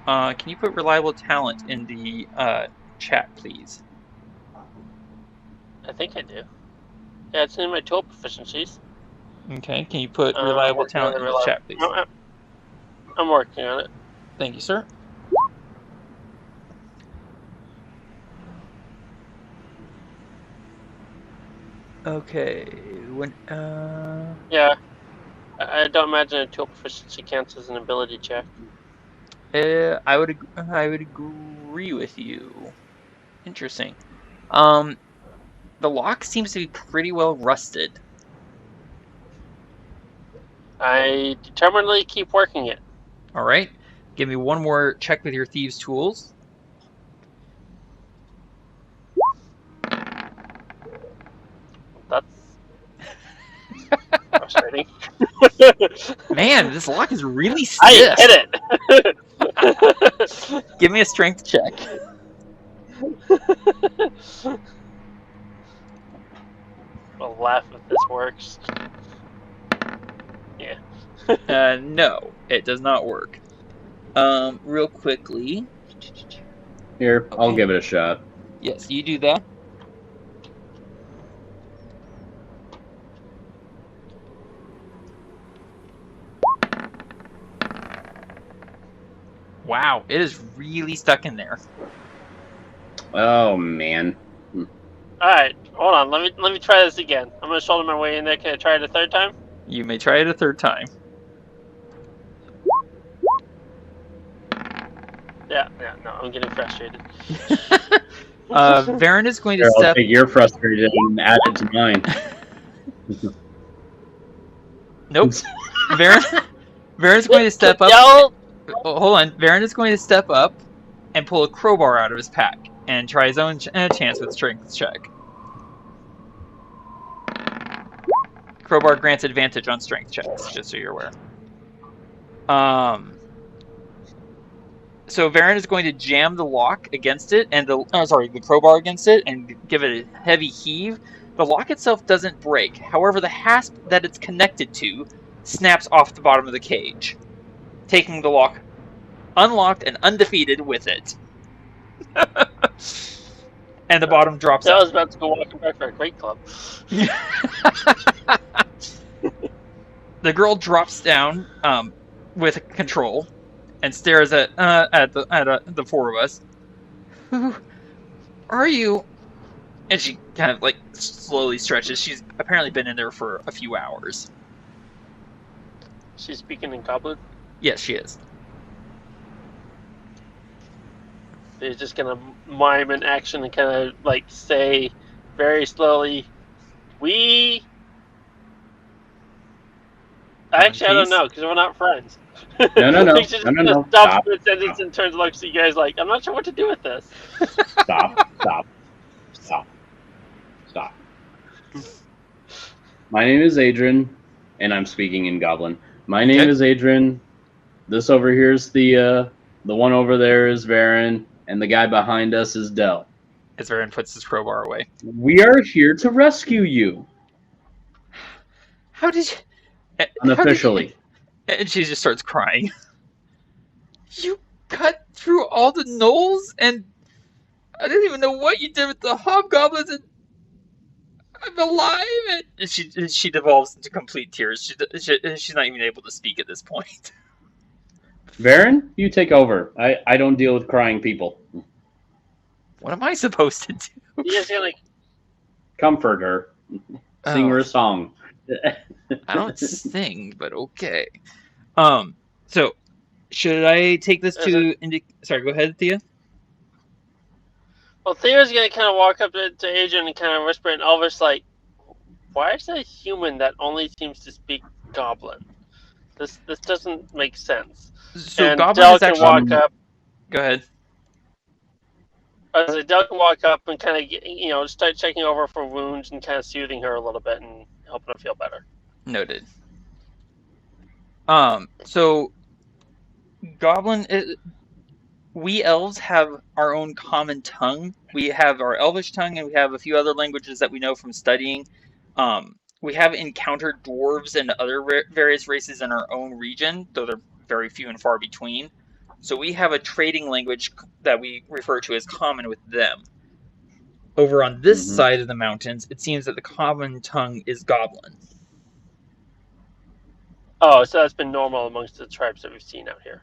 Can you put reliable talent in the chat, please? I think I do. Yeah, it's in my tool proficiencies. Okay, can you put reliable talent in the chat, please? No, I'm working on it. Thank you, sir. Okay, Yeah. I don't imagine a tool proficiency counts as an ability check. I would agree with you. Interesting. The lock seems to be pretty well rusted. I determinedly keep working it. All right, give me one more check with your Thieves' Tools. That's frustrating. Man, this lock is really stiff. I hit it. Give me a strength check. I'll laugh if this works. Yeah. No, it does not work. Real quickly. Here, I'll Okay. give it a shot. Yes, you do that. Wow, it is really stuck in there. Oh man. Alright, hold on, let me try this again. I'm gonna shoulder my way in there. Can I try it a third time? You may try it a third time. Yeah, no, I'm getting frustrated. Varin is going to Here, I'll step. take your frustrated and add it to mine. Nope. Varin's going to step up. Y'all, Oh, hold on. Varin is going to step up and pull a crowbar out of his pack and try his own chance with strength check. Crowbar grants advantage on strength checks, just so you're aware. So Varin is going to jam the lock against it, and the crowbar against it, and give it a heavy heave. The lock itself doesn't break. However, the hasp that it's connected to snaps off the bottom of the cage, taking the lock unlocked and undefeated with it. And the bottom drops I out. was about to go walking back for a great club. The girl drops down with control and stares at the four of us. Who are you? And she kind of like slowly stretches. She's apparently been in there for a few hours. She's speaking in Goblin. Yes, she is. They're just gonna mime an action and kind of like say very slowly, "We." Actually, I don't know because we're not friends. No. She just No. stops Stop. mid-sentence and turns and looks at you guys like, "I'm not sure what to do with this." Stop. My name is Adran, and I'm speaking in Goblin. My name is Adran. This over here is Thía. The one over there is Varin, and the guy behind us is Del. As Varin puts his crowbar away. We are here to rescue you. How did you... Unofficially. And she just starts crying. You cut through all the gnolls, and I didn't even know what you did with the hobgoblins, and I'm alive! And she devolves into complete tears. She's not even able to speak at this point. Varin, you take over. I don't deal with crying people. What am I supposed to do? You just gonna Comfort her. Sing her a song. I don't sing, but okay. So should I take this to sorry, go ahead, Thea. Well, Thea's gonna kind of walk up to Adrian and kind of whisper in Elvish, like, "Why is there a human that only seems to speak Goblin? This doesn't make sense." So and Goblin Del is can actually... walk up. Go ahead. Del can walk up and kind of, start checking over for wounds and kind of soothing her a little bit and helping her feel better. Noted. So Goblin, we elves have our own common tongue. We have our Elvish tongue, and we have a few other languages that we know from studying. We have encountered dwarves and other various races in our own region, though they're very few and far between. So we have a trading language that we refer to as common with them. Over on this side of the mountains, it seems that the common tongue is Goblin. Oh, so that's been normal amongst the tribes that we've seen out here.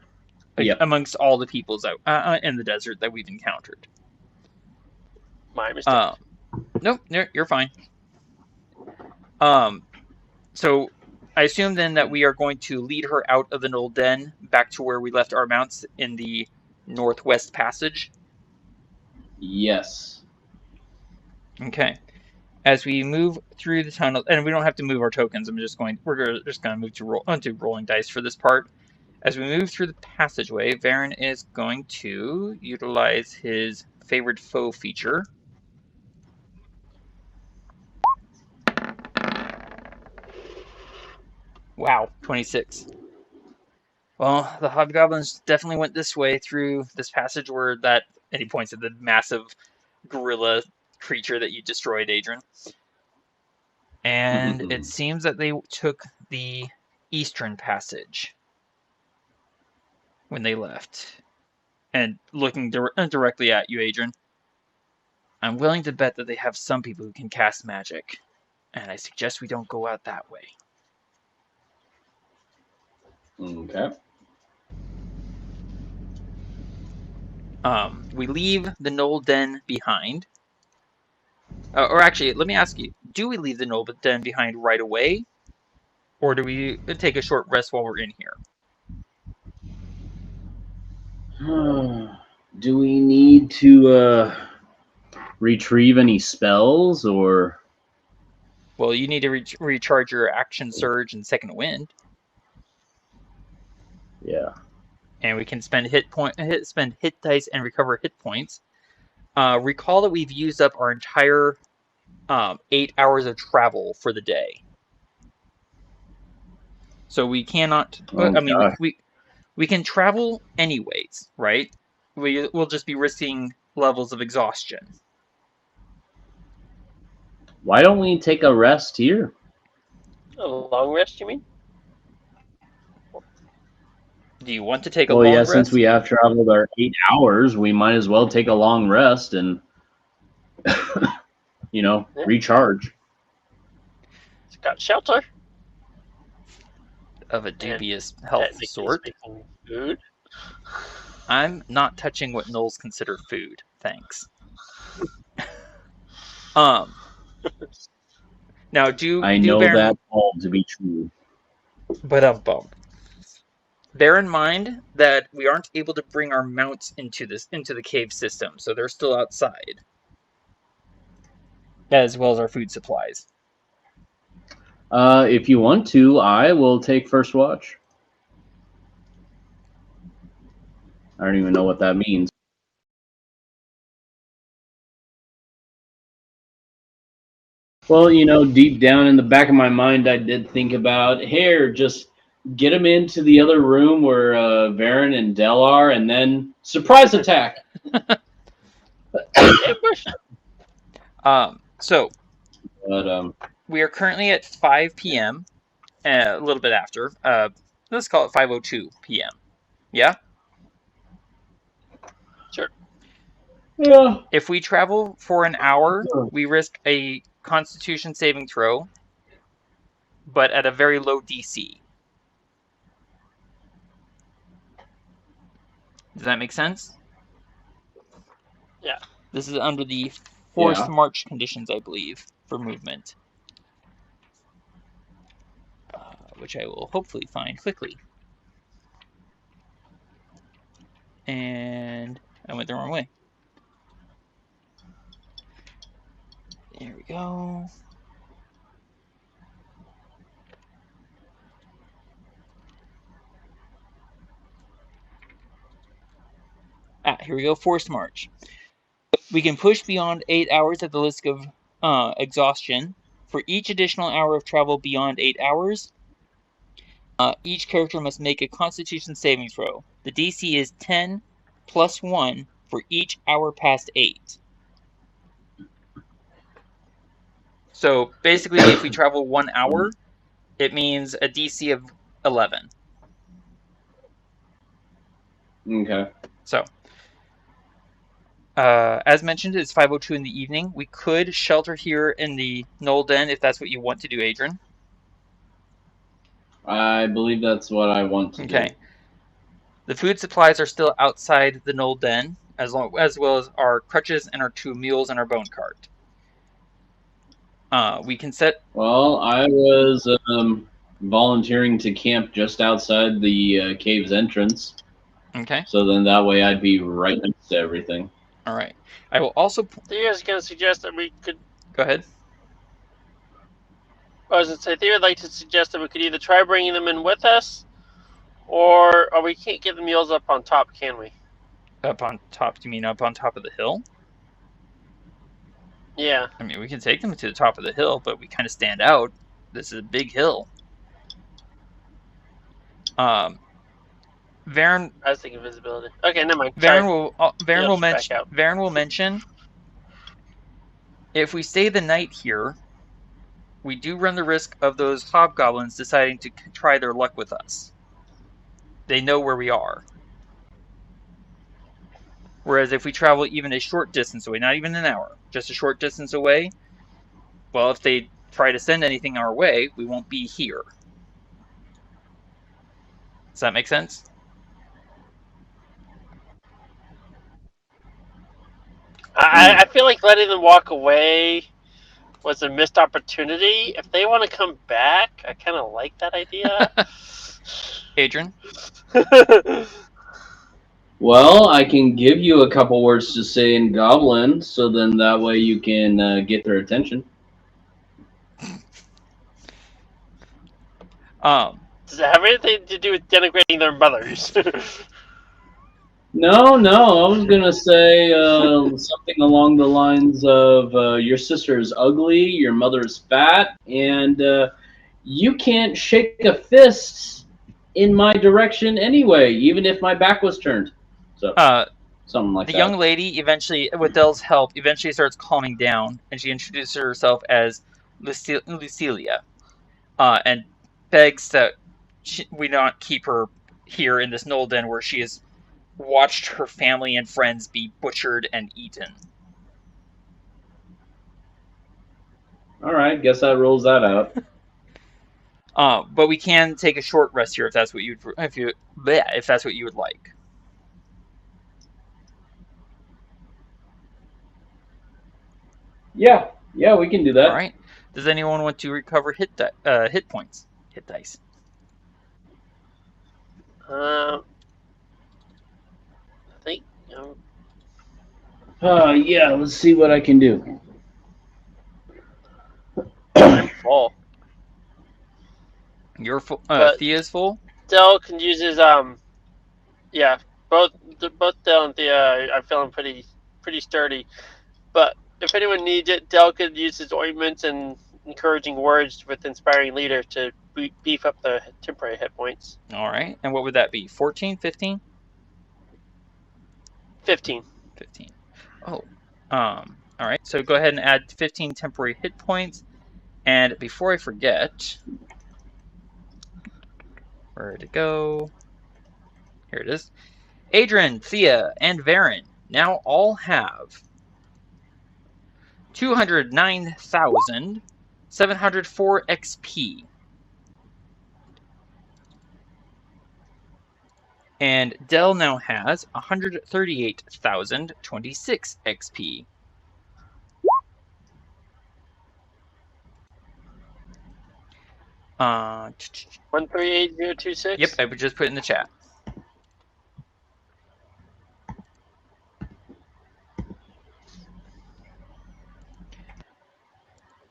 Yep. Amongst all the peoples out in the desert that we've encountered. My mistake. Nope, you're fine. So I assume then that we are going to lead her out of the Gnoll Den back to where we left our mounts in the Northwest Passage. Yes. Okay. As we move through the tunnel, and we don't have to move our tokens. We're just going to move to rolling dice for this part. As we move through the passageway, Varin is going to utilize his favored foe feature. Wow, 26. Well, the hobgoblins definitely went this way through this passage and he points at the massive gorilla creature that you destroyed, Adran. And it seems that they took the eastern passage when they left. And looking directly at you, Adran, I'm willing to bet that they have some people who can cast magic. And I suggest we don't go out that way. Okay. We leave the Gnoll Den behind. Or actually, let me ask you, do we leave the Gnoll Den behind right away? Or do we take a short rest while we're in here? Do we need to retrieve any spells, or? Well, you need to recharge your Action Surge and Second Wind. Yeah. And we can spend hit dice and recover hit points. Recall that we've used up our entire 8 hours of travel for the day. So we cannot. We can travel anyways, right? We'll just be risking levels of exhaustion. Why don't we take a rest here? A long rest, you mean? Do you want to take a long rest? Since we have traveled our 8 hours, we might as well take a long rest and, recharge. It's got shelter. Of a dubious health sort. Food. I'm not touching what gnolls consider food. Thanks. Now, I know that all to be true. But bear in mind that we aren't able to bring our mounts into the cave system, so they're still outside, as well as our food supplies. If you want to, I will take first watch. I don't even know what that means. Well, deep down in the back of my mind, I did think about, just get them into the other room where Varin and Del are, and then surprise attack. So we are currently at 5 p.m. a little bit after. Let's call it 5:02 p.m. Yeah? Sure. Yeah. If we travel for an hour, we risk a Constitution saving throw, but at a very low DC. Does that make sense? Yeah. This is under the forced march conditions, I believe, for movement. Which I will hopefully find quickly. And I went the wrong way. There we go. Here we go. Forced march. We can push beyond 8 hours at the risk of exhaustion. For each additional hour of travel beyond 8 hours, each character must make a Constitution saving throw. The DC is 10 plus 1 for each hour past 8. So basically, if we travel 1 hour, it means a DC of 11. Okay. So, as mentioned, it's 5:02 in the evening. We could shelter here in the Gnoll Den if that's what you want to do, Adran. I believe that's what I want to do. Okay. The food supplies are still outside the Gnoll Den, as well as our crutches and our 2 mules and our bone cart. We can set... Well, I was volunteering to camp just outside the cave's entrance. Okay. So then that way I'd be right next to everything. All right. I will also... Thea is going to suggest that we could... Go ahead. I was going to say, Thea would like to suggest that we could either try bringing them in with us, or we can't get the mules up on top, can we? Up on top? Do you mean up on top of the hill? Yeah. I mean, we can take them to the top of the hill, but we kind of stand out. This is a big hill. Varin... I was thinking visibility. Okay, never mind. Varin will mention if we stay the night here, we do run the risk of those hobgoblins deciding to try their luck with us. They know where we are. Whereas if we travel even a short distance away, not even an hour, just a short distance away, well, if they try to send anything our way, we won't be here. Does that make sense? I feel like letting them walk away was a missed opportunity. If they want to come back, I kind of like that idea. Adran? Well, I can give you a couple words to say in Goblin, so then that way you can get their attention. Does it have anything to do with denigrating their mothers? No, I was going to say something along the lines of your sister is ugly, your mother is fat, and you can't shake a fist in my direction anyway, even if my back was turned. So, something like that. The young lady eventually, with Dell's help, eventually starts calming down, and she introduces herself as Lucilia, and begs that we not keep her here in this Gnoll Den where she has watched her family and friends be butchered and eaten. All right, guess that rules that out. But we can take a short rest here if that's what if that's what you would like. Yeah, we can do that. All right. Does anyone want to recover hit points? Hit dice. I think. Yeah, let's see what I can do. I'm full. You're full. Thea's full. Dell can use his yeah. Both Dell and Thea are feeling pretty sturdy, but if anyone needs it, Dell could use his ointments and encouraging words with inspiring leader to beef up the temporary hit points. All right. And what would that be? 14, 15? 15. 15. Oh. All right. So go ahead and add 15 temporary hit points. And before I forget, Where'd it go? Here it is. Adran, Thía, and Varin now all have 209,704 XP. And Dell now has 138,026 XP. Uh, 138026. Yep, I would just put it in the chat.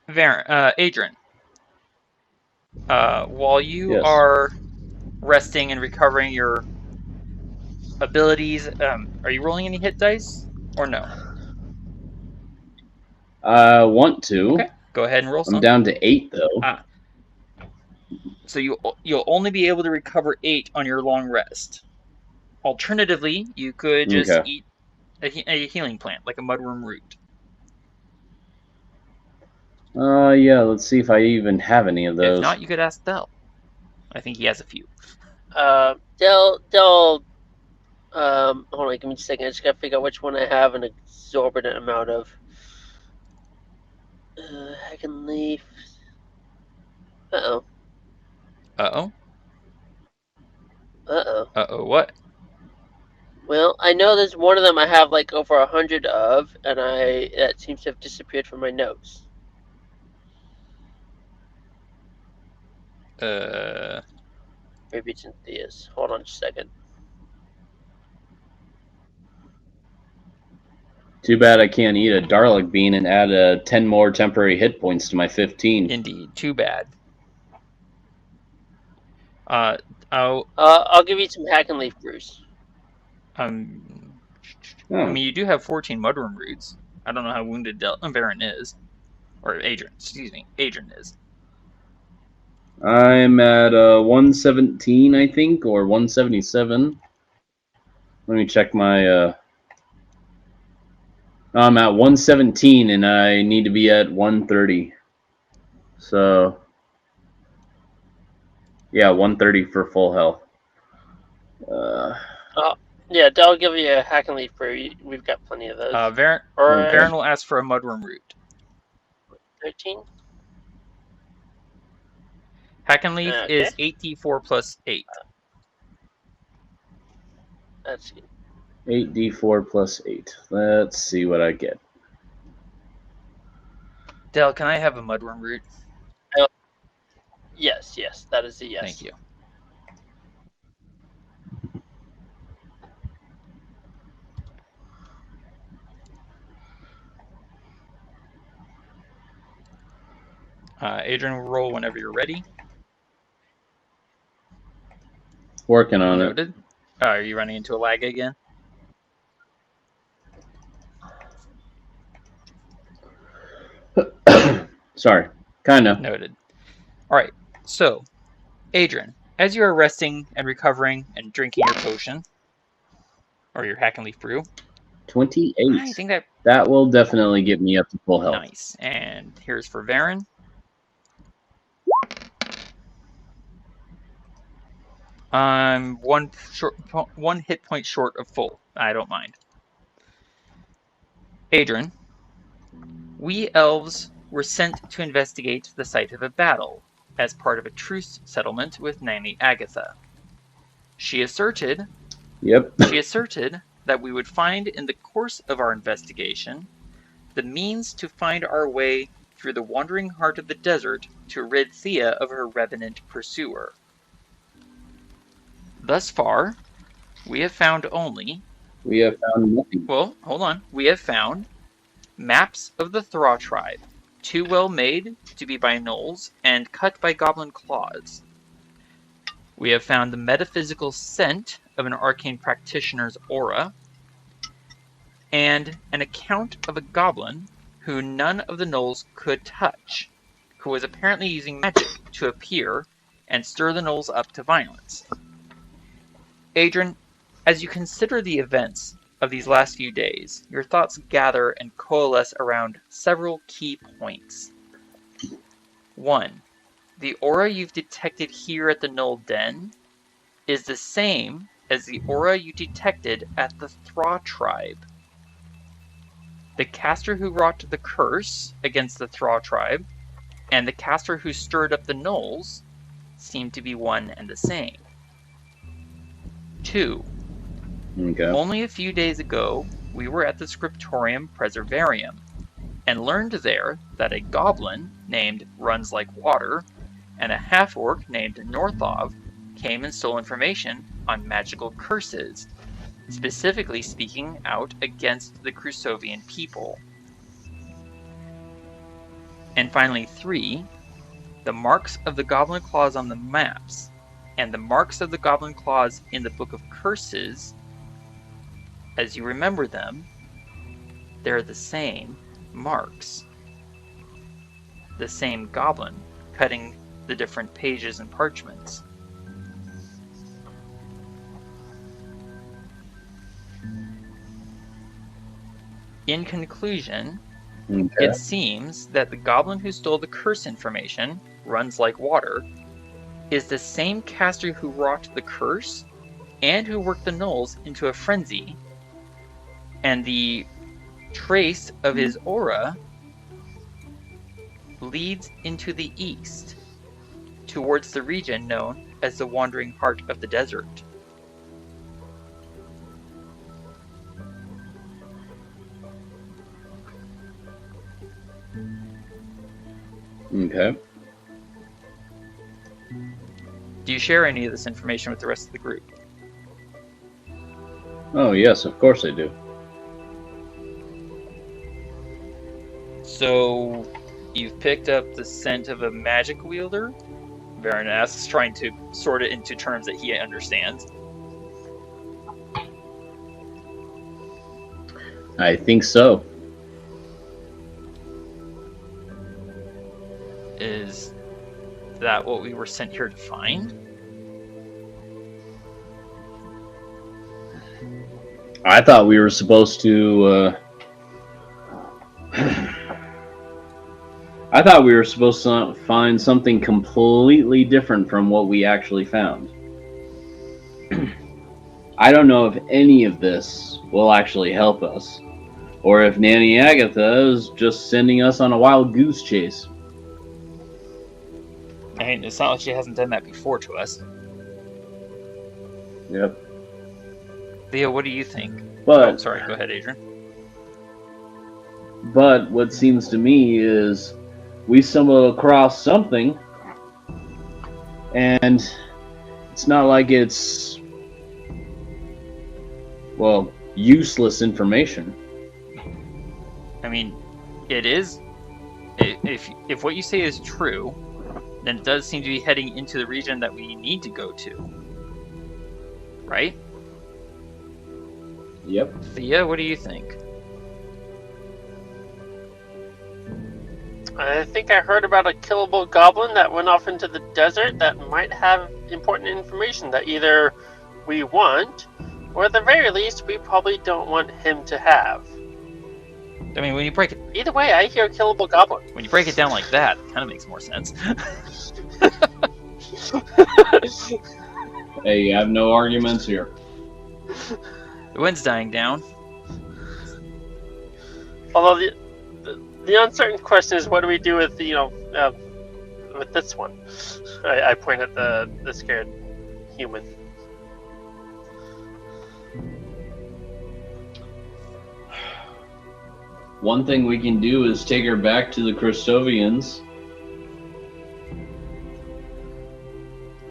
Adran, while you are resting and recovering your abilities, are you rolling any hit dice or no? I want to. Okay, go ahead and roll some. I'm down to 8 though. So you'll only be able to recover 8 on your long rest. Alternatively, you could just eat a healing plant, like a mudworm root. Yeah, let's see if I even have any of those. If not, you could ask Dell. I think he has a few. Dell, hold on, give me a second. I just gotta figure out which one I have an exorbitant amount of. Heckin' leaf. Uh-oh. Uh-oh? Uh-oh. Uh-oh, what? Well, I know there's one of them I have like over 100 of, and that seems to have disappeared from my notes. Maybe it's in Thea's. Hold on just a second. Too bad I can't eat a Dalek bean and add 10 more temporary hit points to my 15. Indeed, too bad. I'll give you some hack and leaf, Bruce. I mean, you do have 14 mudworm roots. I don't know how wounded Varin is. Or Adran, excuse me. Adran is. I'm at 117, I think, or 177. Let me check my... I'm at 117, and I need to be at 130. So... yeah, 130 for full health. Yeah, I'll give you a hack and leaf brew. We've got plenty of those. Varin will ask for a mudworm root. 13? Hack and leaf is 8d4 plus 8. That's good. 8d4 plus 8. Let's see what I get. Dell, can I have a mudworm root? Yes, that is a yes. Thank you. Adran will roll whenever you're ready. Working on Noted. Are you running into a lag again? Sorry. Kind of. Noted. Alright, so, Adran, as you are resting and recovering and drinking your potion, or your hack and leaf brew, 28. I think that will definitely get me up to full health. Nice. And here's for Varin. I'm one hit point short of full. I don't mind. Adran, we elves were sent to investigate the site of a battle as part of a truce settlement with Nanny Agatha. She asserted that we would find in the course of our investigation the means to find our way through the wandering heart of the desert to rid Thía of her revenant pursuer. Thus far, we have found nothing. Well, hold on. We have found maps of the Thra tribe, too well made to be by gnolls and cut by goblin claws. We have found the metaphysical scent of an arcane practitioner's aura, and an account of a goblin who none of the gnolls could touch, who was apparently using magic to appear and stir the gnolls up to violence. Adran, as you consider the events of these last few days, your thoughts gather and coalesce around several key points. 1. The aura you've detected here at the Gnoll Den is the same as the aura you detected at the Thía tribe. The caster who wrought the curse against the Thía tribe and the caster who stirred up the gnolls seem to be one and the same. 2. Okay. Only a few days ago, we were at the Scriptorium Preservarium, and learned there that a goblin named Runs Like Water and a half-orc named Northov came and stole information on magical curses, specifically speaking out against the Crusovian people. And finally 3, the marks of the goblin claws on the maps and the marks of the goblin claws in the Book of Curses, as you remember them, they're the same marks. The same goblin cutting the different pages and parchments. In conclusion, it seems that the goblin who stole the curse information, Runs Like Water, is the same caster who wrought the curse and who worked the gnolls into a frenzy, and the trace of his aura leads into the east, towards the region known as the Wandering Heart of the Desert. Okay. Do you share any of this information with the rest of the group? Oh, yes, of course I do. So, you've picked up the scent of a magic wielder? Varin asks, trying to sort it into terms that he understands. I think so. Is that what we were sent here to find? I thought we were supposed to, I thought we were supposed to find something completely different from what we actually found. I don't know if any of this will actually help us, or if Nanny Agatha is just sending us on a wild goose chase. I mean, it's not like she hasn't done that before to us. Yep. Thea, what do you think? But, oh, sorry, go ahead, Adran. But what seems to me is we stumbled across something, and it's not like it's, well, useless information. I mean, it is. If what you say is true, then it does seem to be heading into the region that we need to go to. Right? Yep. Thea, what do you think? I think I heard about a killable goblin that went off into the desert that might have important information that either we want, or at the very least, we probably don't want him to have. I mean, when you break it... Either way, I hear killable goblin. When you break it down like that, it kind of makes more sense. Hey, I have no arguments here. The wind's dying down. Although the uncertain question is, what do we do with with this one? I point at the scared human. One thing we can do is take her back to the Crusovians.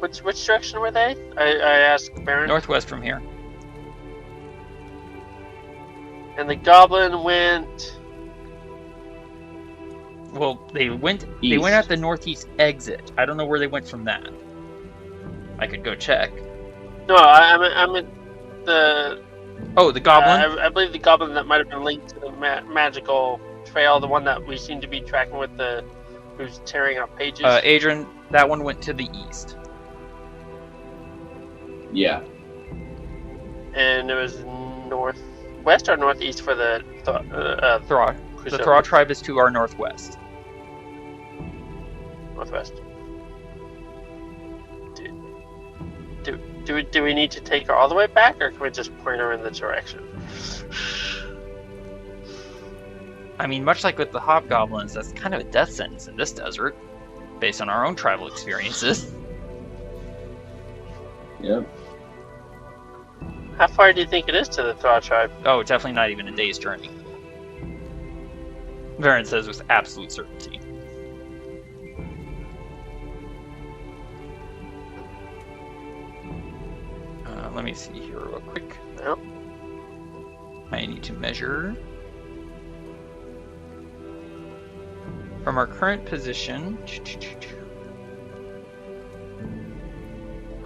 Which direction were they? I asked Baron. Northwest from here. And the goblin went. Well, they went East. They went out the northeast exit. I don't know where they went from that. I could go check. No, I meant the. Oh, the goblin? I believe the goblin that might have been linked to the magical trail, the one that we seem to be tracking with the who's tearing up pages. Adran, that one went to the east. Yeah. And it was northwest or northeast for the Thía. The Thía tribe is to our northwest. Northwest. Do we need to take her all the way back, or can we just point her in the direction? I mean, much like with the hobgoblins, that's kind of a death sentence in this desert, based on our own tribal experiences. Yep. How far do you think it is to the Thía tribe? Oh, definitely not even a day's journey. Varin says with absolute certainty. Let me see here real quick. Yep. I need to measure. From our current position...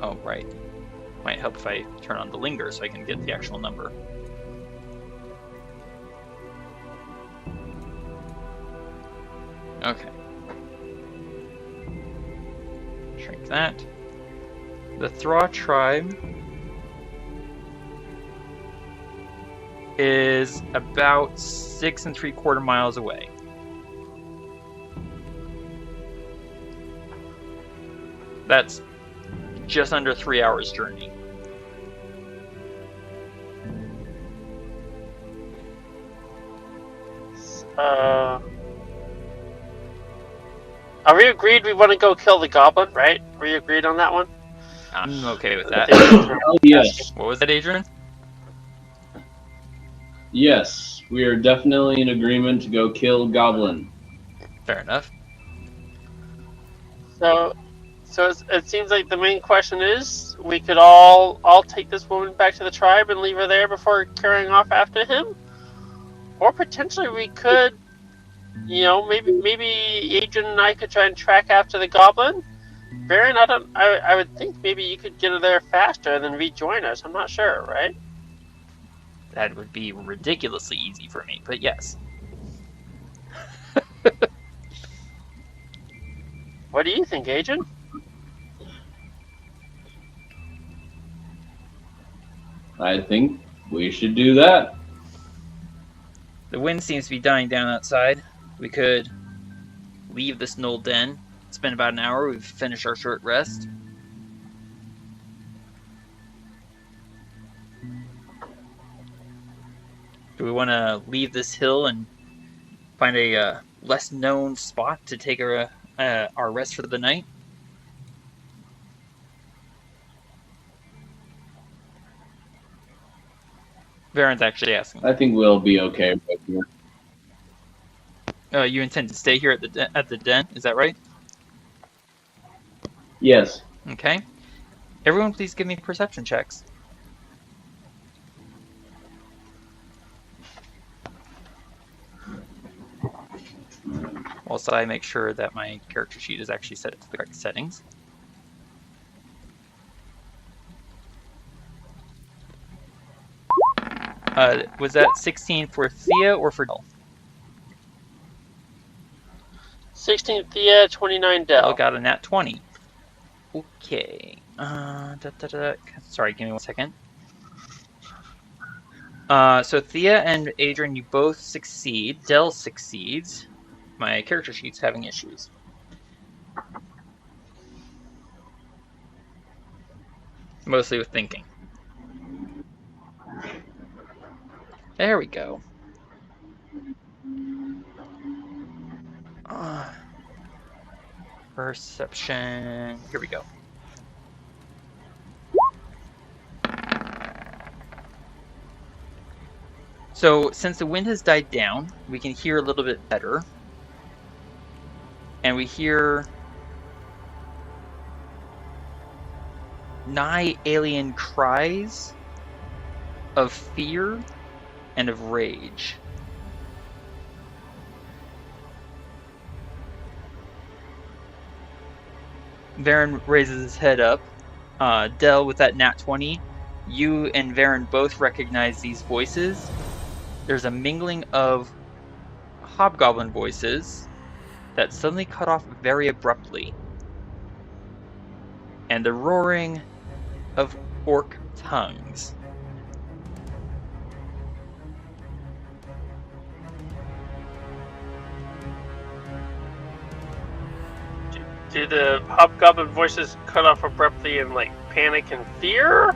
Oh, right. Might help if I turn on the linger so I can get the actual number. Okay. Shrink that. The Thía tribe is about 6 3/4 miles away. That's just under 3 hours journey. Are we agreed we want to go kill the goblin, right? Are we agreed on that one? I'm okay with that. Oh, yes. What was that, Adran? Yes, we are definitely in agreement to go kill Goblin. Fair enough. So it seems like the main question is, we could all take this woman back to the tribe and leave her there before carrying off after him? Or potentially we could, maybe Adrian and I could try and track after the goblin? Varin, I would think maybe you could get her there faster and then rejoin us. I'm not sure, right? That would be ridiculously easy for me, but yes. What do you think, Adrian? I think we should do that. The wind seems to be dying down outside. We could leave this gnoll den. It's been about an hour. We've finished our short rest. Do we want to leave this hill and find a less known spot to take our rest for the night? Varin's actually asking. I think we'll be okay right here. You intend to stay here at the den, is that right? Yes. Okay. Everyone please give me perception checks. Also, I make sure that my character sheet is actually set to the correct settings. Was that 16 for Thía or for Dell? 16 Thía, 29 Dell. Dell got a nat 20. Okay. Sorry, give me 1 second. So Thía and Adran, you both succeed. Dell succeeds. My character sheet's having issues. Mostly with thinking. There we go. Perception. Here we go. So, since the wind has died down, we can hear a little bit better. And we hear nigh alien cries of fear and of rage. Varin raises his head up. Dell, with that nat 20, you and Varin both recognize these voices. There's a mingling of hobgoblin voices that suddenly cut off very abruptly, and the roaring of orc tongues. Do the hobgoblin voices cut off abruptly and panic and fear,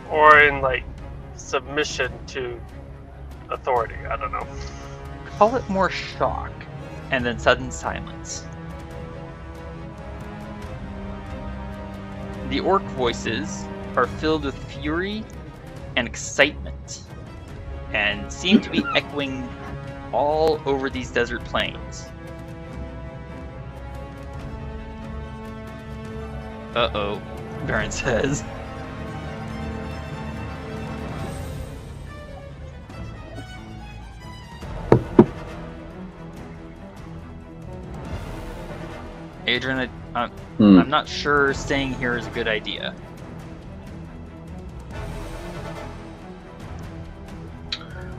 or in like submission to authority. I don't know. Call it more shock, and then sudden silence. The orc voices are filled with fury and excitement, and seem to be echoing all over these desert plains. Uh-oh, Varin says. Adran, I'm not sure staying here is a good idea.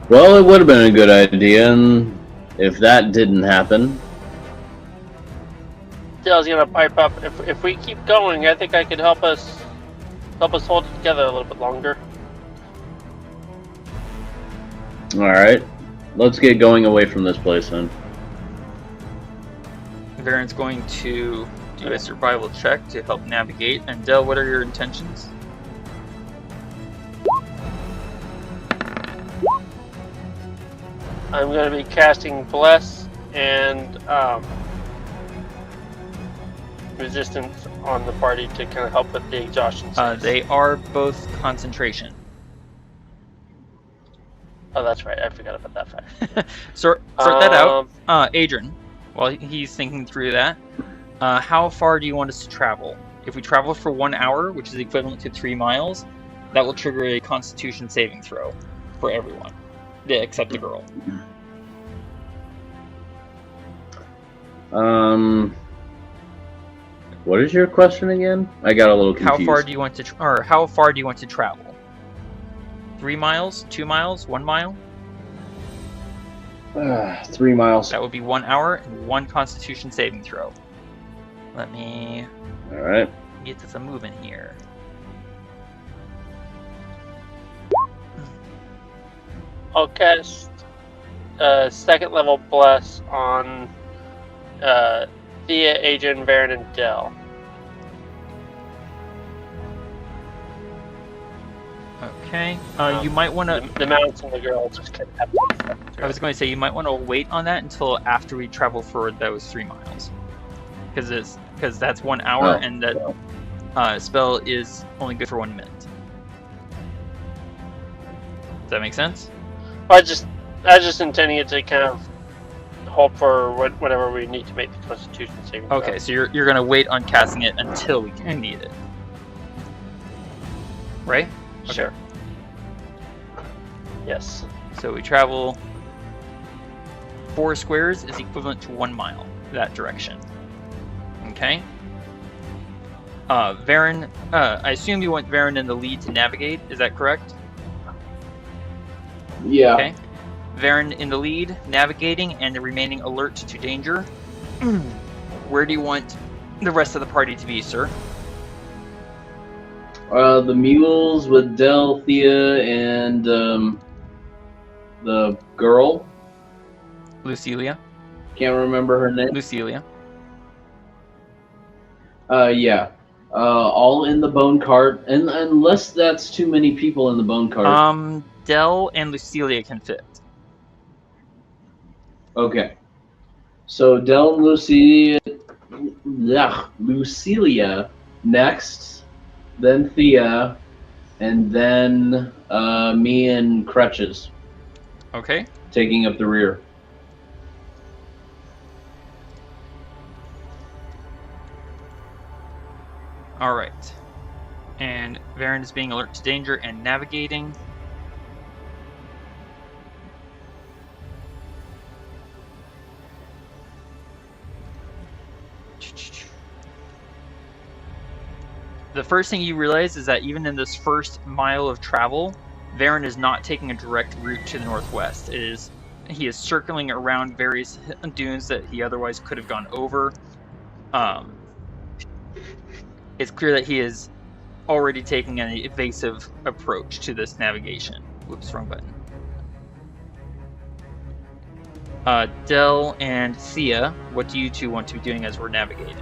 Well, it would have been a good idea, and if that didn't happen... Dale's gonna pipe up. If we keep going, I think I could help us hold it together a little bit longer. Alright, let's get going away from this place then. Varin's going to do a survival check to help navigate. And Del, what are your intentions? I'm going to be casting Bless and Resistance on the party to kind of help with the exhaustion saves. They are both concentration. Oh, that's right. I forgot about that fact. Sort that out. Adran, while he's thinking through that, how far do you want us to travel? If we travel for 1 hour, which is equivalent to 3 miles, that will trigger a Constitution saving throw for everyone, except the girl. What is your question again? I got a little confused. How far do you want to travel? 3 miles, 2 miles, 1 mile? 3 miles. That would be 1 hour and 1 Constitution saving throw. Let me Alright. get to some movement here. I'll cast second level Bless on Thía, Adran, Varin, and Del. Okay. You might want to... The mounts and the girl just kind of have... I was going to say, you might want to wait on that until after we travel for those 3 miles. Because that's 1 hour, and that spell is only good for 1 minute. Does that make sense? I just intending it to kind of hold for whatever we need to make the Constitution saving throw. Okay, so you're going to wait on casting it until we can need it. Right? Sure. Yes. So we travel 4 squares is equivalent to 1 mile that direction. Okay. Varin, I assume you want Varin in the lead to navigate. Is that correct? Yeah. Okay. Varin in the lead, navigating and remaining alert to danger. Where do you want the rest of the party to be, sir? The mules with Del, Thía, and the girl. Lucilia. Can't remember her name. Lucilia. Yeah. All in the bone cart, and unless that's too many people in the bone cart. Del and Lucilia can fit. Okay. So Del and Lucilia next, then Thía, and then me and Crutches Okay. taking up the rear. Alright. And Varin is being alert to danger and navigating. The first thing you realize is that even in this first mile of travel, Varin is not taking a direct route to the northwest. He is circling around various dunes that he otherwise could have gone over. It's clear that he is already taking an evasive approach to this navigation. Whoops, wrong button. Del and Thía, what do you two want to be doing as we're navigating?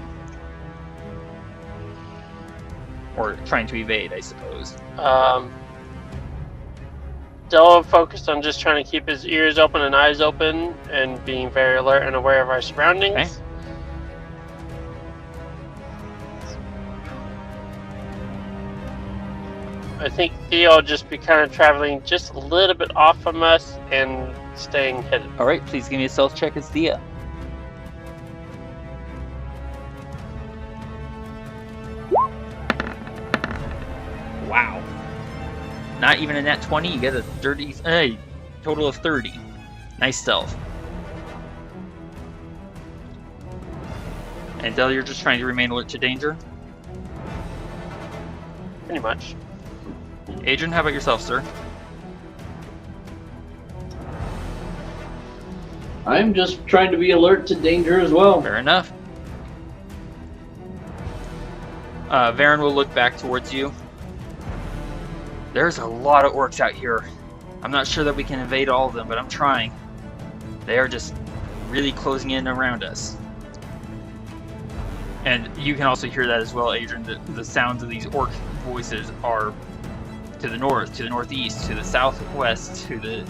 Or trying to evade, I suppose. Still focused on just trying to keep his ears open and eyes open and being very alert and aware of our surroundings. Okay. I think Thía will just be kind of traveling just a little bit off from us and staying hidden. Alright, please give me a stealth check as Thía. Wow. Not even a nat 20, you get a dirty total of 30. Nice stealth. And Del, you're just trying to remain alert to danger? Pretty much. Adran, how about yourself, sir? I'm just trying to be alert to danger as well. Fair enough. Varin will look back towards you. There's a lot of orcs out here. I'm not sure that we can evade all of them, but I'm trying. They are just really closing in around us. And you can also hear that as well, Adran. The sounds of these orc voices are to the north, to the northeast, to the southwest, to the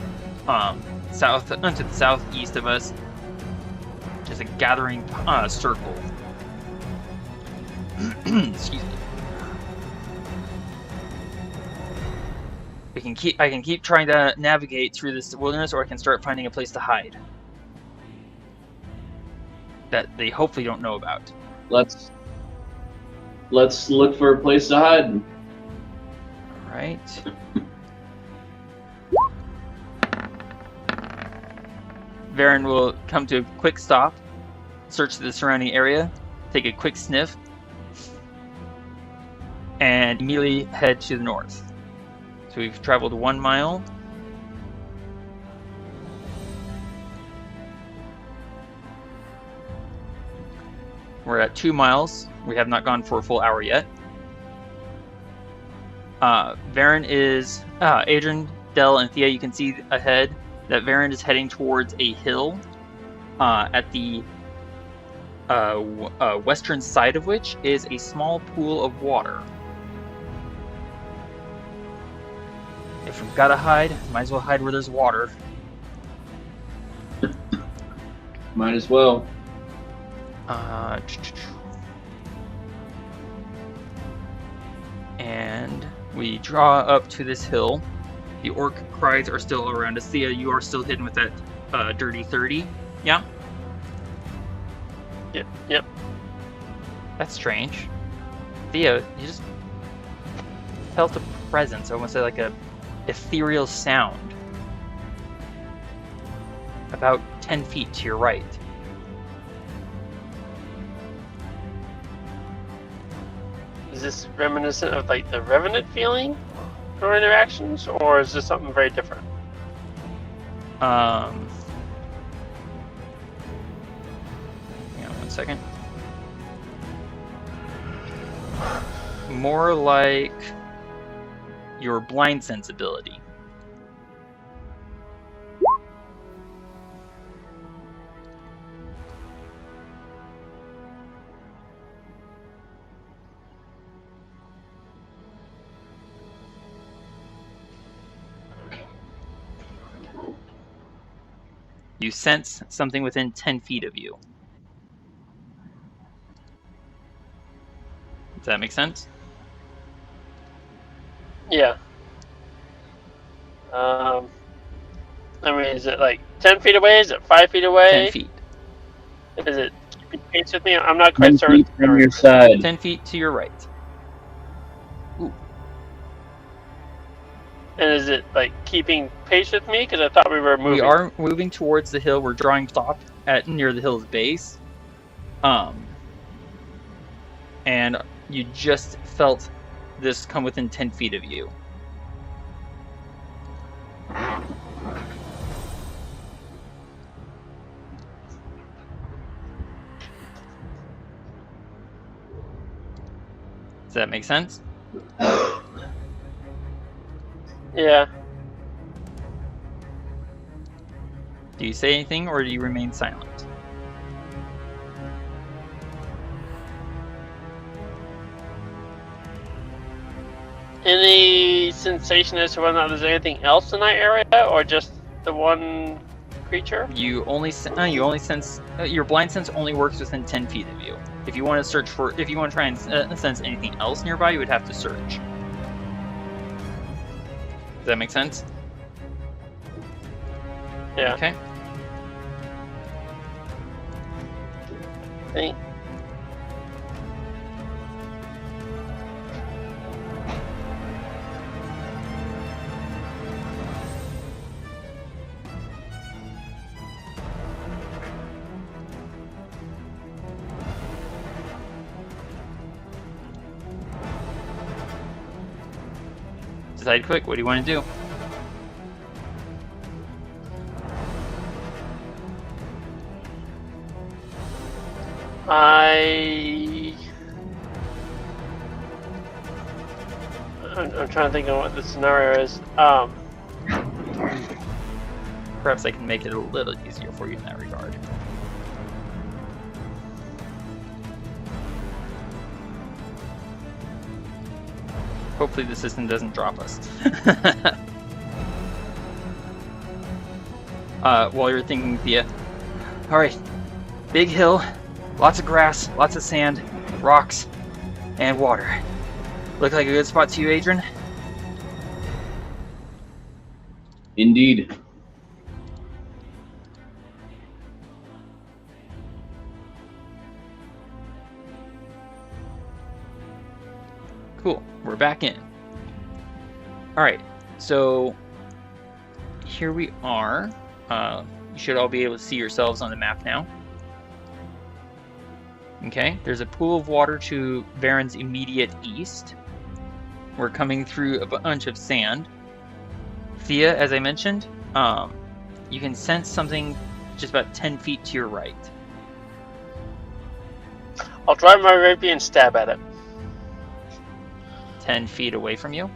to the southeast of us. Just a gathering circle. Excuse me. I can keep trying to navigate through this wilderness, or I can start finding a place to hide that they hopefully don't know about. Let's look for a place to hide. All right. Varin will come to a quick stop, search the surrounding area, take a quick sniff, and immediately head to the north. So we've traveled 1 mile. We're at 2 miles. We have not gone for a full hour yet. Varin is... Adran, Del, and Thía, you can see ahead that Varin is heading towards a hill at the western side of which is a small pool of water. If we've got to hide, might as well hide where there's water. Might as well. And we draw up to this hill. The orc cries are still around us. Thía, you are still hidden with that dirty 30. Yeah? Yep. That's strange. Thía, you just felt a presence, I want to say like a ethereal sound. About 10 feet to your right. Is this reminiscent of like the Revenant feeling for interactions, or is this something very different? Hang on 1 second. More like your blind sensibility. You sense something within 10 feet of you. Does that make sense? Yeah. I mean, is it like 10 feet away? Is it 5 feet away? 10 feet. Is it keeping pace with me? I'm not quite 10 certain. feet from your side. 10 feet to your right. Ooh. And is it like keeping pace with me? Because I thought we were moving. We are moving towards the hill. We're drawing stop at near the hill's base. And you just felt this come within 10 feet of you. Does that make sense? Yeah. Do you say anything or do you remain silent? any sensation as to whether or not there's anything else in that area, or just the one creature? You only sense your blind sense only works within 10 feet of you. If you want to try and sense anything else nearby, you would have to search. Does that make sense? Yeah. Okay. Thank. Decide quick. What do you want to do? I'm trying to think of what the scenario is. Perhaps I can make it a little easier for you in that regard. Hopefully the system doesn't drop us. While you're thinking, Thía. Alright. Big hill, lots of grass, lots of sand, rocks, and water. Look like a good spot to you, Adran? Indeed. Cool. We're back in. Alright, so here we are. You should all be able to see yourselves on the map now. Okay, there's a pool of water to Varin's immediate east. We're coming through a bunch of sand. Thía, as I mentioned, you can sense something just about 10 feet to your right. I'll drive my rapier and stab at it. 10 feet away from you?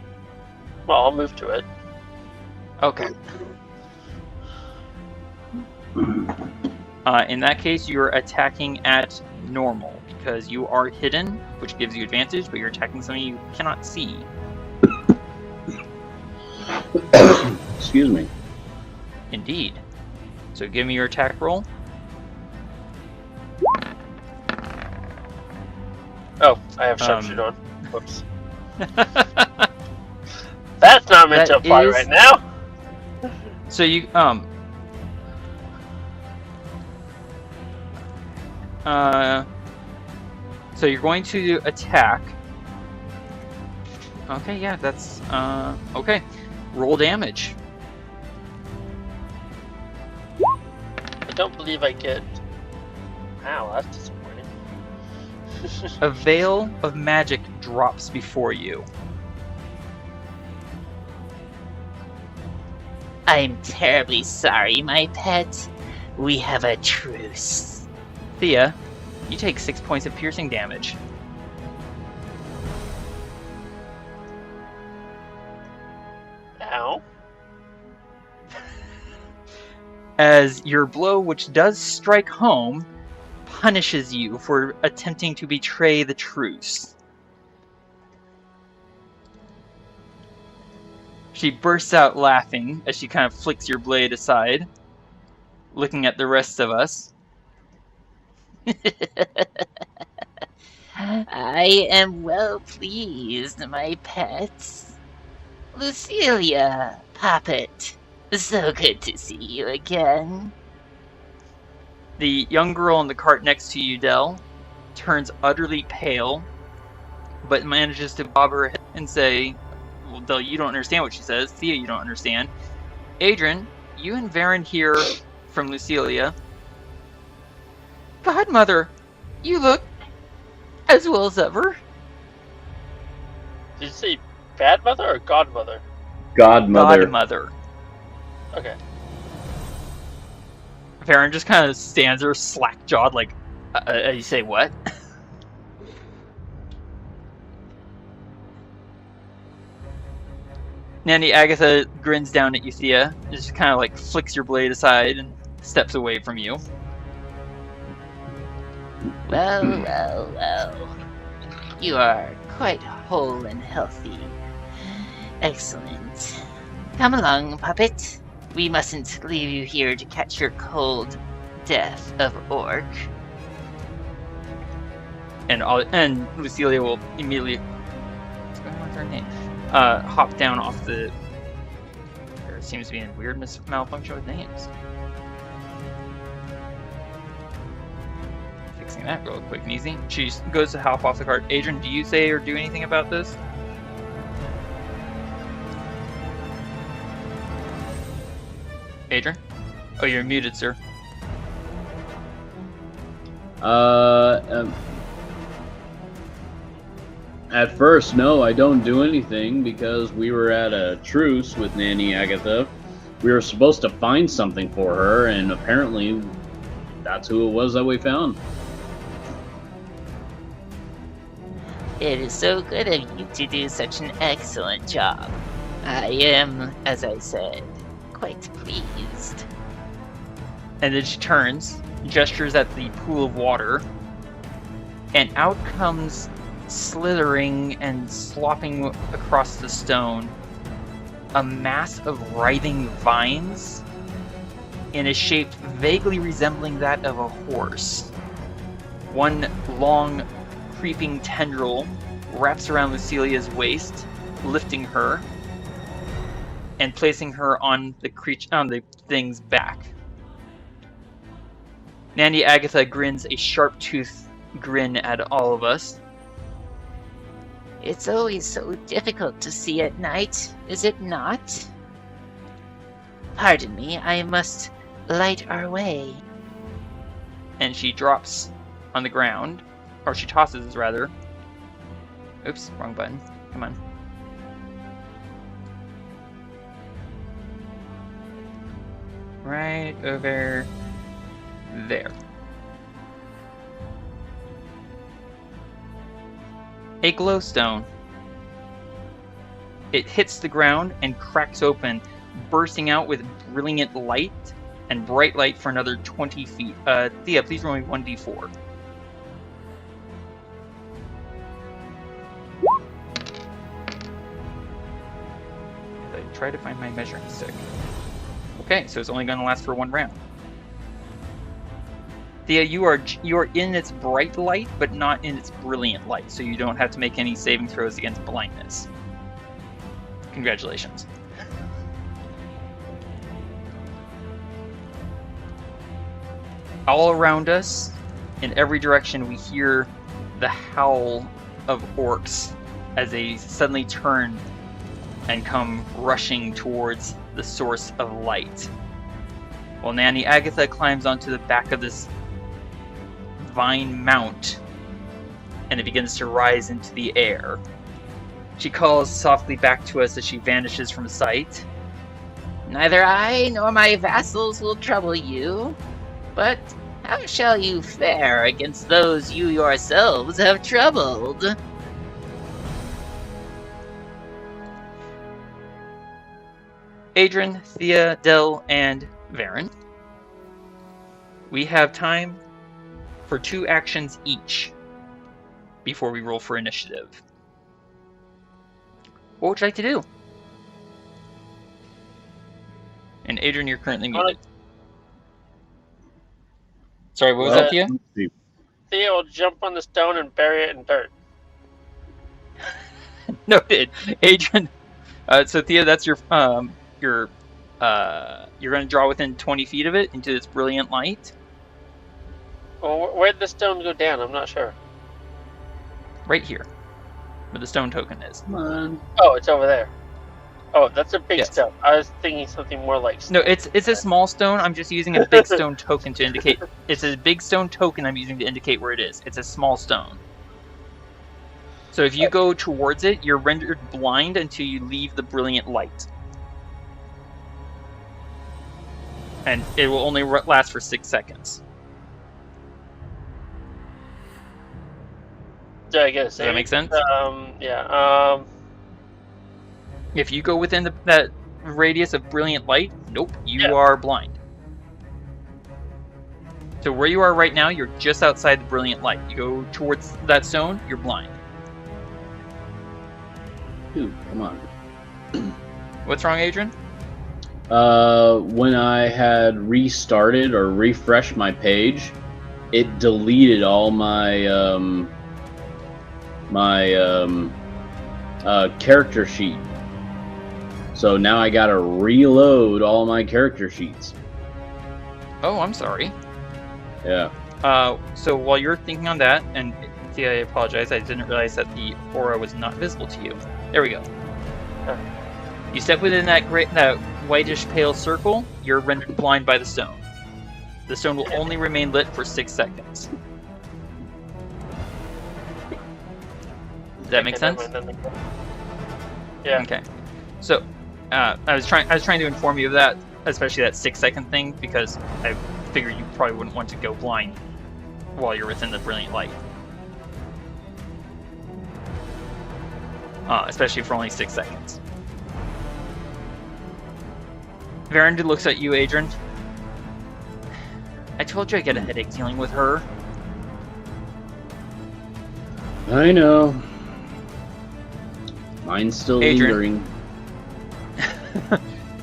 Well, I'll move to it. Okay. In that case, you're attacking at normal, because you are hidden, which gives you advantage, but you're attacking something you cannot see. Excuse me. Indeed. So give me your attack roll. Oh, I have sharpshooter on. Whoops. That's not meant to apply right now. So you so you're going to attack. Okay, yeah, that's okay. Roll damage. I don't believe I get. Ow, that's disappointing. A veil of magic drops before you. I'm terribly sorry, my pet. We have a truce. Thía, you take 6 points of piercing damage. Ow. As your blow, which does strike home, punishes you for attempting to betray the truce. She bursts out laughing as she kind of flicks your blade aside, looking at the rest of us. I am well pleased, my pets. Lucilia, Poppet, so good to see you again. The young girl in the cart next to you, Del, turns utterly pale, but manages to bob her head and say, well, Del, you don't understand what she says. Thía, you don't understand. Adran, you and Varin hear from Lucilia. Godmother, you look as well as ever. Did you say bad mother or godmother? Godmother. Godmother. Okay. Varin just kind of stands there slack-jawed like, you say what? Nanny Agatha grins down at you, Thía, just kind of like flicks your blade aside and steps away from you. Well, well, well. You are quite whole and healthy. Excellent. Come along, puppet. We mustn't leave you here to catch your cold death of orc. And Lucilia will immediately, what's going on with her name? Hop down off the. There seems to be a weird malfunction with names. Fixing that real quick and easy. She goes to hop off the cart. Adran, do you say or do anything about this? Adran? Oh, you're muted, sir. At first, no, I don't do anything because we were at a truce with Nanny Agatha. We were supposed to find something for her, and apparently that's who it was that we found. It is so good of you to do such an excellent job. I am, as I said, quite pleased. And then she turns, gestures at the pool of water, and out comes, slithering and slopping across the stone, a mass of writhing vines in a shape vaguely resembling that of a horse. One long, creeping tendril wraps around Lucilia's waist, lifting her and placing her on the thing's back. Nanny Agatha grins a sharp-toothed grin at all of us. It's always so difficult to see at night, is it not? Pardon me, I must light our way. And she drops on the ground, or she tosses rather. Oops, wrong button. Come on. Right over there. A glowstone. It hits the ground and cracks open, bursting out with brilliant light and bright light for another 20 feet. Thea, please roll me 1d4. I try to find my measuring stick. Okay, so it's only going to last for one round. Thea, you are in its bright light, but not in its brilliant light, so you don't have to make any saving throws against blindness. Congratulations. All around us, in every direction, we hear the howl of orcs as they suddenly turn and come rushing towards the source of light. While Nanny Agatha climbs onto the back of this vine mount, and it begins to rise into the air. She calls softly back to us as she vanishes from sight. Neither I nor my vassals will trouble you, but how shall you fare against those you yourselves have troubled? Adran, Thea, Del, and Varin. We have time for 2 actions each before we roll for initiative. What would you like to do? And Adran, you're currently muted. Sorry, what was that, Thea? Thea will jump on the stone and bury it in dirt. Noted. Adran. So Thea, that's you're going to draw within 20 feet of it into this brilliant light. Well, where'd the stone go down? I'm not sure. Right here, where the stone token is. Come on. Oh, it's over there. Oh, that's a big Yes. stone. I was thinking something more like... No, it's a small stone. I'm just using a big stone token to indicate. It's a big stone token I'm using to indicate where it is. It's a small stone. So if you go towards it, you're rendered blind until you leave the brilliant light. And it will only last for 6 seconds. Did I get a Does that make sense? Yeah. If you go within that radius of brilliant light, nope, you Yeah. are blind. So where you are right now, you're just outside the brilliant light. You go towards that stone, you're blind. Dude, come on. What's wrong, Adran? When I had restarted or refreshed my page, it deleted all my character sheet. So now I gotta reload all my character sheets. Oh, I'm sorry. Yeah. So while you're thinking on that, and Thea, I apologize, I didn't realize that the aura was not visible to you. There we go. You step within that whitish pale circle, you're rendered blind by the stone. The stone will only remain lit for 6 seconds. Does that make sense? Yeah. Okay. So, I was trying to inform you of that, especially that 6-second thing, because I figured you probably wouldn't want to go blind while you're within the brilliant light. Especially for only 6 seconds. Varin looks at you, Adran. I told you I get a headache dealing with her. I know. Mine's still Adran. lingering.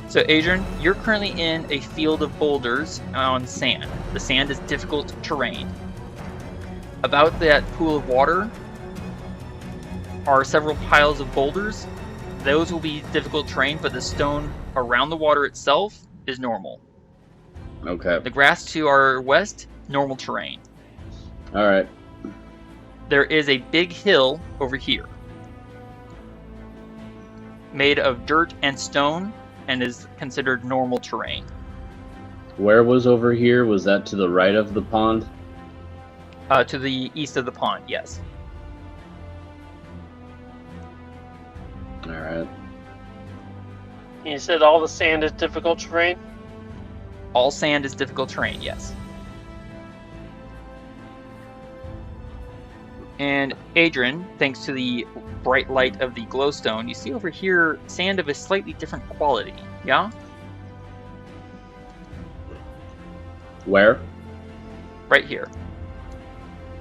So, Adran, you're currently in a field of boulders on sand. The sand is difficult terrain. About that pool of water are several piles of boulders. Those will be difficult terrain, but the stone around the water itself is normal. Okay. The grass to our west, normal terrain. Alright. There is a big hill over here, made of dirt and stone, and is considered normal terrain. Where was over here? Was that to the right of the pond? To the east of the pond, yes. Alright. You said all the sand is difficult terrain? All sand is difficult terrain, yes. And Adran, thanks to the bright light of the glowstone, you see over here sand of a slightly different quality, yeah? Where? Right here.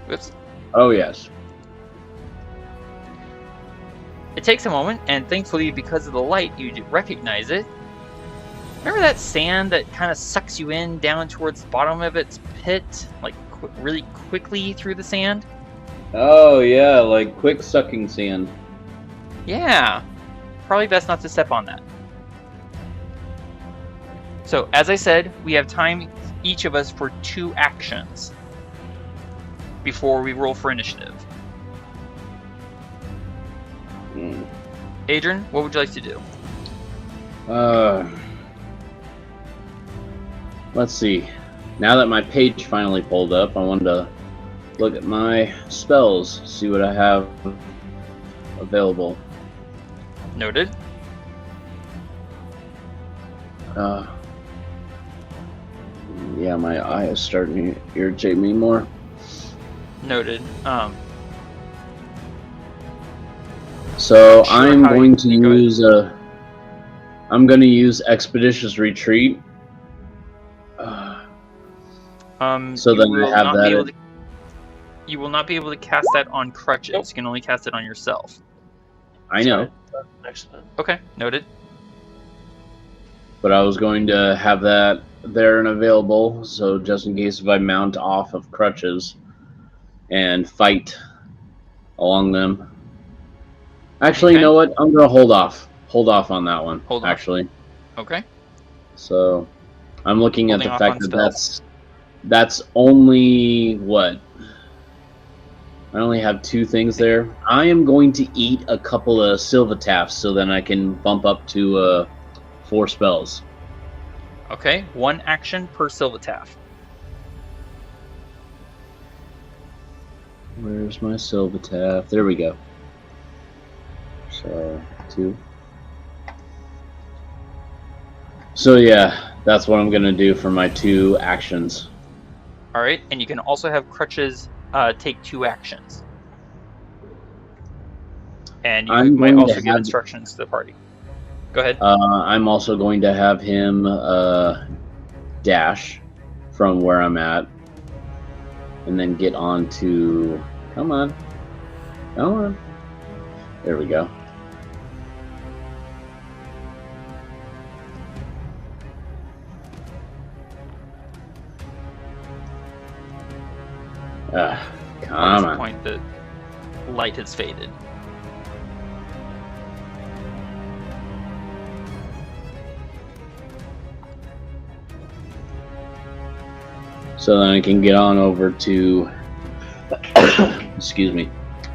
Whoops. Oh, yes. It takes a moment, and thankfully, because of the light, you recognize it. Remember that sand that kind of sucks you in down towards the bottom of its pit, like really quickly through the sand? Oh, yeah, like quick sucking sand. Yeah. Probably best not to step on that. So, as I said, we have time, each of us, for 2 actions before we roll for initiative. Adran, what would you like to do? Let's see. Now that my page finally pulled up, I wanted to look at my spells, see what I have available. Noted. Yeah, my eye is starting to irritate me more. Noted. So Sure, I'm how going you- to go ahead. use I'm going to use Expeditious Retreat. So you then will I have not that be able in- to- you will not be able to cast that on crutches. Nope. You can only cast it on yourself. I know, Excellent. Okay, noted. but I was going to have that there and available, so just in case if I mount off of crutches and fight along them. Actually, Okay. you know what? I'm going to hold off. Hold off on that one, Hold off. actually. Okay. So I'm looking at Holding the off fact on that spells. that's only what? I only have 2 things there. I am going to eat a couple of Silvataffs so then I can bump up to 4 spells. Okay, 1 action per Silvataff. Where's my Silvataff? There we go. So 2. So yeah, that's what I'm gonna do for my 2 actions. Alright, and you can also have crutches take 2 actions. And you I'm might going to also give have- instructions to the party. Go ahead. I'm also going to have him dash from where I'm at, and then get on to. Come on, come on. There we go. Come At the on. point that light has faded. So then I can get on over to, excuse me,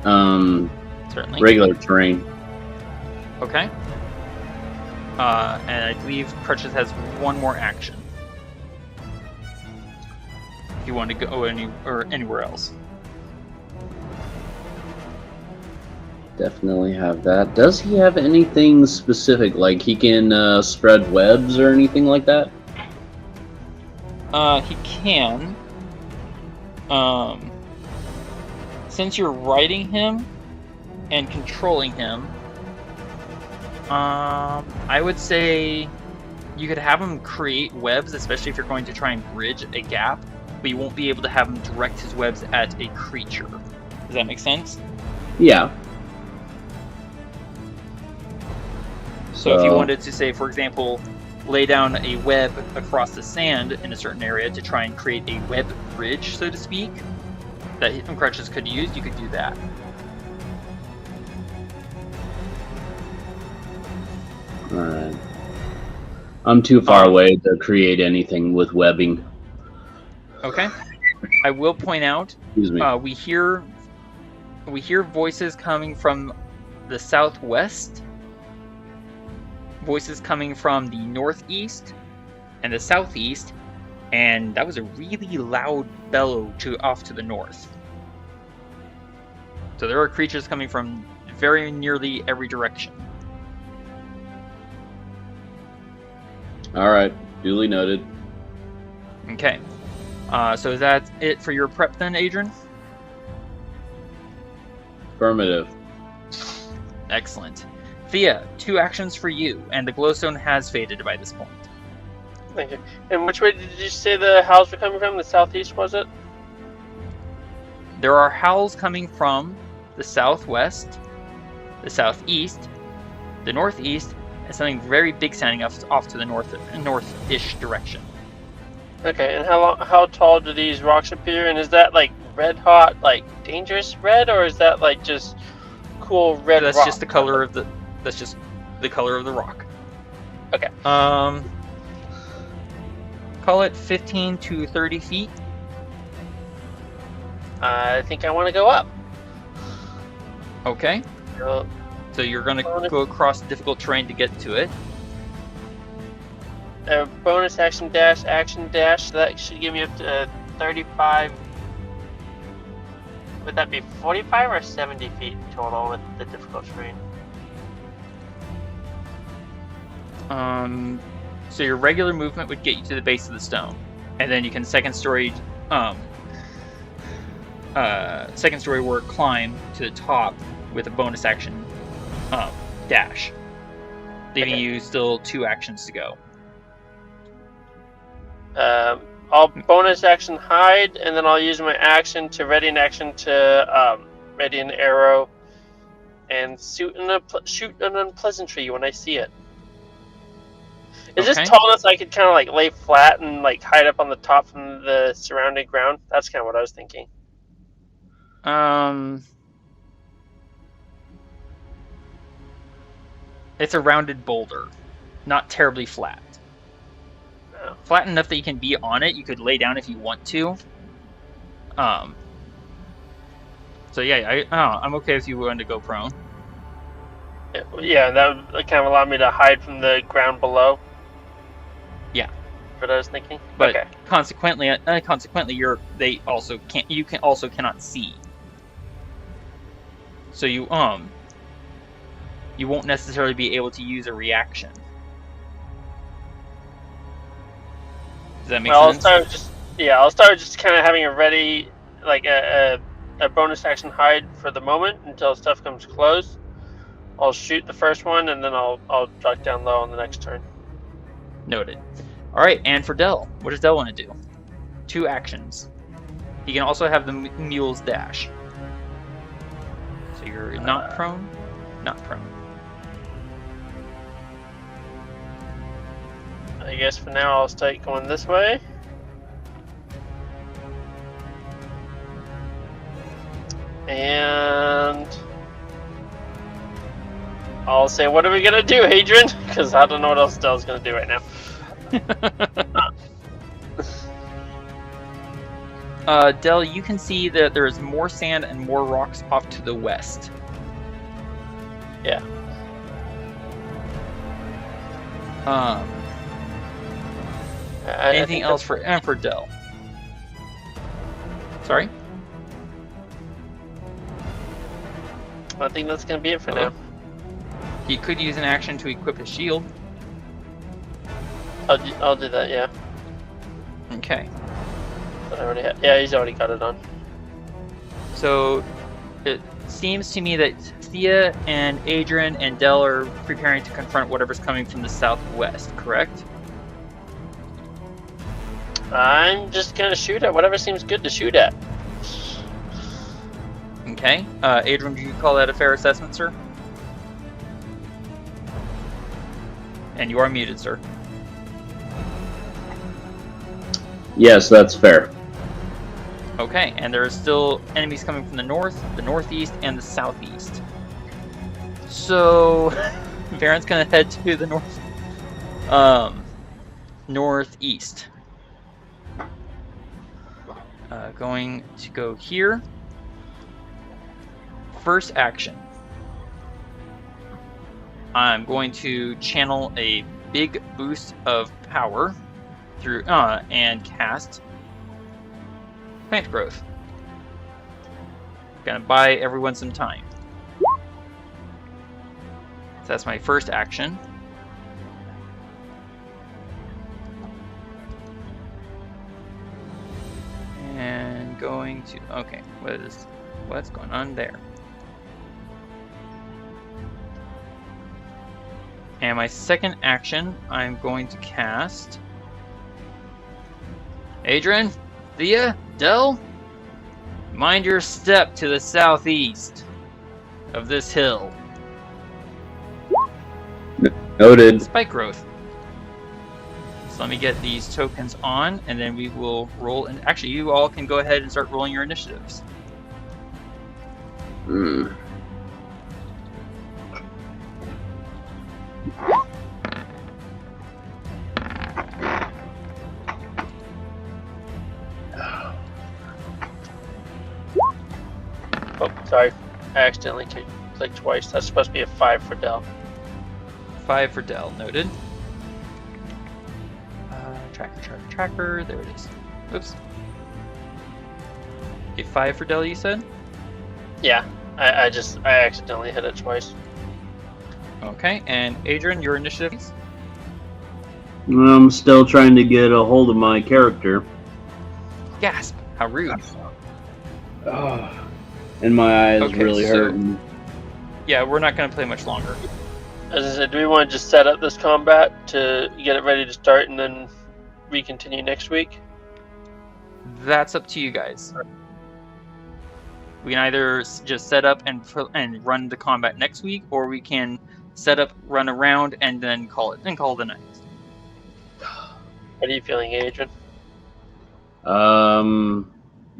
Certainly. regular terrain. Okay. And I believe Crutches has one more action. If you want to go anywhere else. Definitely have that. Does he have anything specific, like he can spread webs or anything like that? He can. Since you're riding him and controlling him, I would say you could have him create webs, especially if you're going to try and bridge a gap, but you won't be able to have him direct his webs at a creature. Does that make sense? Yeah. So if you wanted to say, for example, lay down a web across the sand in a certain area to try and create a web bridge, so to speak, that Crutches could use, you could do that. Alright. I'm too far away to create anything with webbing. Okay. I will point out, Excuse me. we hear voices coming from the southwest, voices coming from the northeast and the southeast, and that was a really loud bellow off to the north. So there are creatures coming from very nearly every direction. Alright. Duly noted. Okay. So is that it for your prep then, Adran? Affirmative. Excellent. Thea, 2 actions for you, and the glowstone has faded by this point. Thank you. And which way did you say the howls were coming from? The southeast, was it? There are howls coming from the southwest, the southeast, the northeast, and something very big sounding off to the north-ish direction. Okay, and how tall do these rocks appear? And is that like red hot, like dangerous red, or is that like just cool red That's rock? just the color of the. That's just the color of the rock. Okay. Call it 15 to 30 feet. I think I want to go up. Okay. So, So you're gonna go across difficult terrain to get to it. bonus action dash. So that should give me up to 35. Would that be 45 or 70 feet total with the difficult terrain? So your regular movement would get you to the base of the stone, and then you can second story work climb to the top with a bonus action dash, leaving you still 2 actions to go. I'll bonus action hide, and then I'll use my action to ready an action to ready an arrow and shoot an unpleasantry when I see it. Is Okay. this tall enough so I could kind of like lay flat and like hide up on the top from the surrounding ground? That's kind of what I was thinking. It's a rounded boulder, not terribly flat. No. Flat enough that you can be on it. You could lay down if you want to. So yeah, I'm okay if you want to go prone. Yeah, that would kind of allow me to hide from the ground below. Yeah. That's what I was thinking. But okay. consequently, they also can't. You cannot see. So you won't necessarily be able to use a reaction. Does that make sense? I'll start just kind of having a ready, like a bonus action hide for the moment until stuff comes close. I'll shoot the first one, and then I'll duck down low on the next turn. Noted. All right, and for Dell, what does Dell want to do? 2 actions. He can also have the mule's dash. So you're not prone, not prone. I guess for now I'll start going this way. And I'll say, what are we gonna do, Adrian? Because I don't know what else Dell's gonna do right now. Dell, you can see that there is more sand and more rocks off to the west. Yeah. Anything else for Dell? Sorry? I think that's gonna be it for now. He could use an action to equip his shield. I'll do that, yeah. Okay. Yeah, he's already got it on. So it seems to me that Thía and Adran and Dell are preparing to confront whatever's coming from the southwest, correct? I'm just gonna shoot at whatever seems good to shoot at. Okay. Adran, do you call that a fair assessment, sir? And you are muted, sir. Yes, that's fair. Okay, and there are still enemies coming from the north, the northeast, and the southeast. So, Varin's gonna head to the northeast. Going to go here. First action. I'm going to channel a big boost of power through and cast plant growth. Gonna buy everyone some time. So that's my first action. And going to what's going on there? And my second action, I'm going to cast Adran, Thía, Dell, mind your step to the southeast of this hill. Noted. Spike growth. So let me get these tokens on, and then we will roll. And actually, you all can go ahead and start rolling your initiatives. Oh, sorry. I accidentally clicked twice. That's supposed to be a 5 for Dell. 5 for Dell, noted. Tracker. There it is. Oops. A 5 for Dell, you said? Yeah, I accidentally hit it twice. Okay, and Adran, your initiatives? I'm still trying to get a hold of my character. Gasp! How rude. And my eyes Okay, really so- hurting. Yeah, we're not going to play much longer. As I said, do we want to just set up this combat to get it ready to start and then we continue next week? That's up to you guys. We can either just set up and run the combat next week, or we can set up, run around, and then call it the night. What are you feeling, Adrian?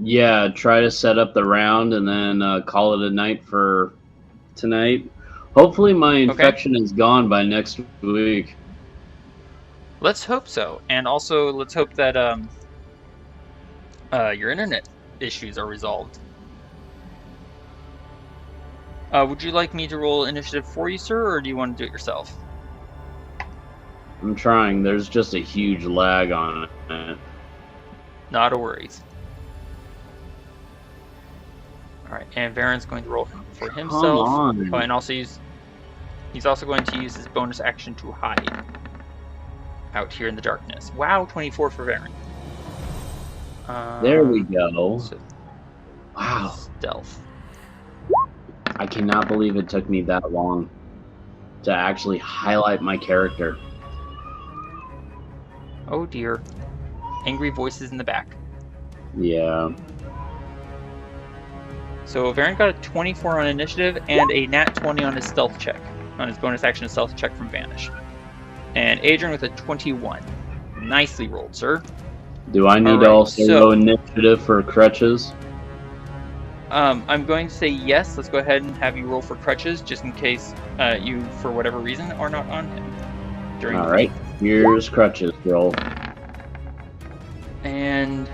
Yeah, try to set up the round and then call it a night for tonight. Hopefully my infection is gone by next week. Let's hope so. And also, let's hope that your internet issues are resolved. Would you like me to roll initiative for you, sir, or do you want to do it yourself? I'm trying. There's just a huge lag on it. Not a worries. Alright, and Varin's going to roll for himself. Come on. Oh, and also he's also going to use his bonus action to hide out here in the darkness. Wow, 24 for Varin. There we go. So, Wow. stealth. I cannot believe it took me that long to actually highlight my character. Oh dear. Angry voices in the back. Yeah. So Varin got a 24 on initiative and a nat 20 on his stealth check. On his bonus action stealth check from Vanish. And Adran with a 21. Nicely rolled, sir. Do I need to Alright, also so- go initiative for crutches? I'm going to say yes. Let's go ahead and have you roll for crutches, just in case you, for whatever reason, are not on him. All right, here's crutches. Roll. And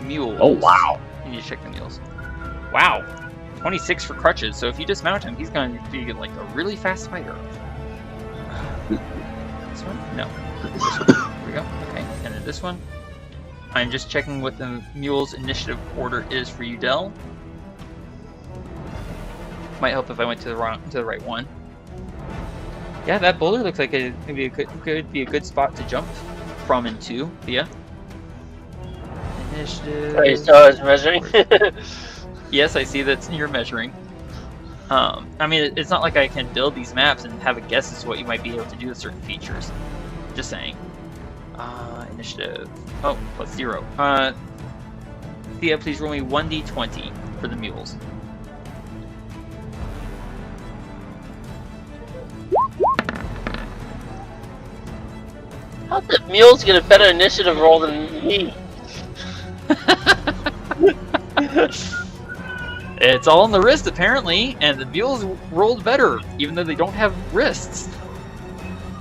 mules. Oh wow! You need to check the mules. Wow, 26 for crutches. So if you dismount him, he's going to be like a really fast fighter. This one? No. This one. Here we go. Okay, and then this one. I'm just checking what the mule's initiative order is for you, Del. Might help if I went to the right one. Yeah, that boulder looks like it could be a good spot to jump from into. Thía. Initiative. Wait, so I was measuring. Yes, I see that you're measuring. I mean, it's not like I can build these maps and have a guess as to what you might be able to do with certain features. Just saying. Initiative. Oh, plus 0. Thía, please roll me 1d20 for the mules. How did mules get a better initiative roll than me? It's all on the wrist, apparently, and the mules rolled better, even though they don't have wrists.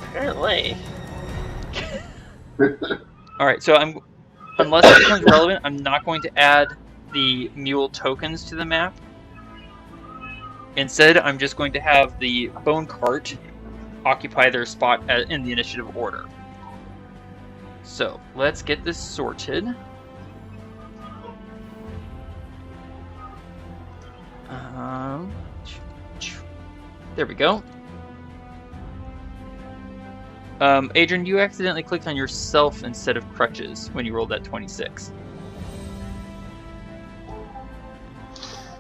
Apparently. Alright, so unless it becomes relevant, I'm not going to add the mule tokens to the map. Instead, I'm just going to have the bone cart occupy their spot in the initiative order. So, let's get this sorted. There we go. Adran, you accidentally clicked on yourself instead of crutches when you rolled that 26.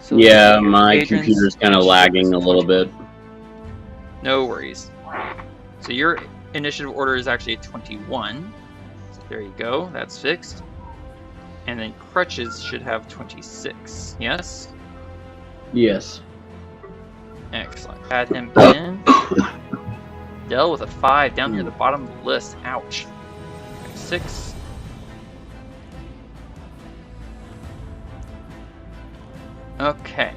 So yeah, my computer's kind of lagging a little bit. No worries. So your initiative order is actually a 21. So there you go, that's fixed. And then crutches should have 26, yes? Yes. Excellent. Add him in. Del with a 5 down near the bottom of the list. Ouch. 6. Okay.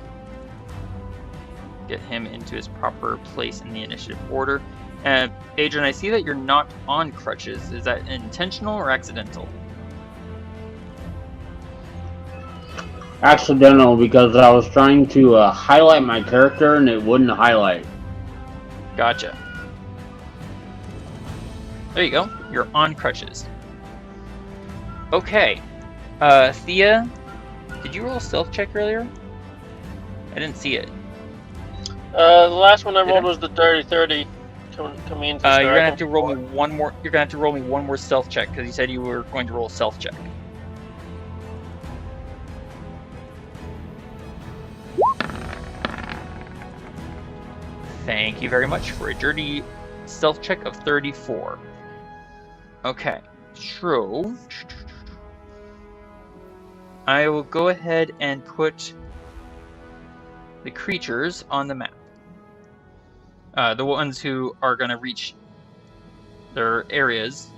Get him into his proper place in the initiative order. Adran, I see that you're not on crutches. Is that intentional or accidental? Accidental, because I was trying to highlight my character and it wouldn't highlight. Gotcha. There you go. You're on crutches. Okay. Thía, did you roll a stealth check earlier? I didn't see it. The last one I rolled was the dirty 30. Coming into you're gonna have to roll me one more. You're gonna have to roll me one more stealth check because you said you were going to roll a stealth check. Thank you very much for a dirty stealth check of 34. Okay, so I will go ahead and put the creatures on the map. The ones who are going to reach their areas.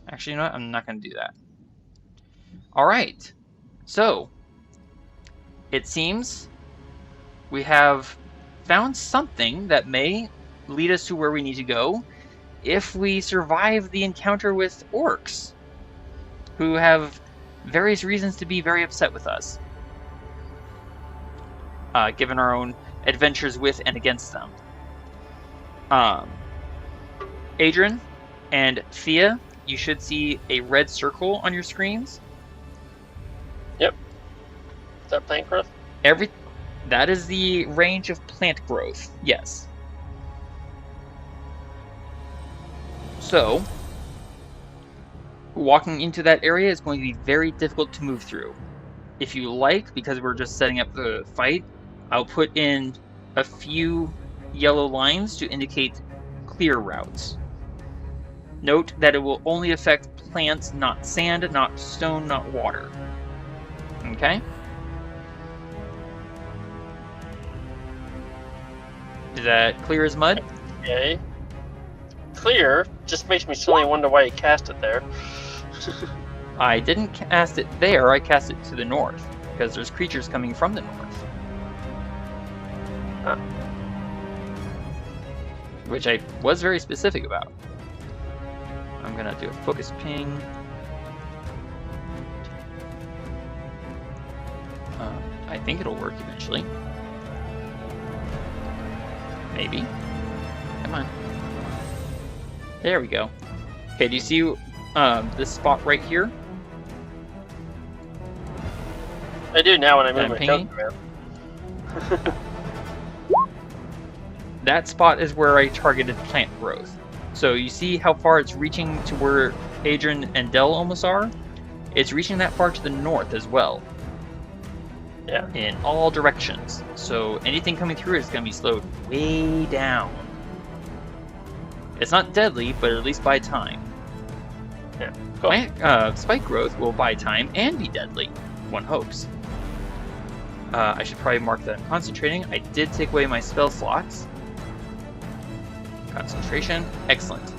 Actually, you know what? I'm not going to do that. Alright, so it seems we have found something that may lead us to where we need to go if we survive the encounter with orcs, who have various reasons to be very upset with us, given our own adventures with and against them. Adran and Thía, you should see a red circle on your screens. Yep. Is that plant growth? That is the range of plant growth, yes. So, walking into that area is going to be very difficult to move through. If you like, because we're just setting up the fight, I'll put in a few yellow lines to indicate clear routes. Note that it will only affect plants, not sand, not stone, not water. Okay? Is that clear as mud? Okay. Clear just makes me suddenly wonder why you cast it there. I didn't cast it there, I cast it to the north, because there's creatures coming from the north. Which I was very specific about. I'm gonna do a focus ping. I think it'll work eventually. Maybe. Come on. There we go. Okay, do you see this spot right here? I do now when I move I'm my pinging. token around. That spot is where I targeted plant growth. So you see how far it's reaching to where Adran and Dell almost are? It's reaching that far to the north as well. Yeah. In all directions. So anything coming through is going to be slowed way down. It's not deadly, but at least buy time. Yeah. Cool. Spike growth will buy time and be deadly, one hopes. I should probably mark that I'm concentrating. I did take away my spell slots. Concentration. Excellent.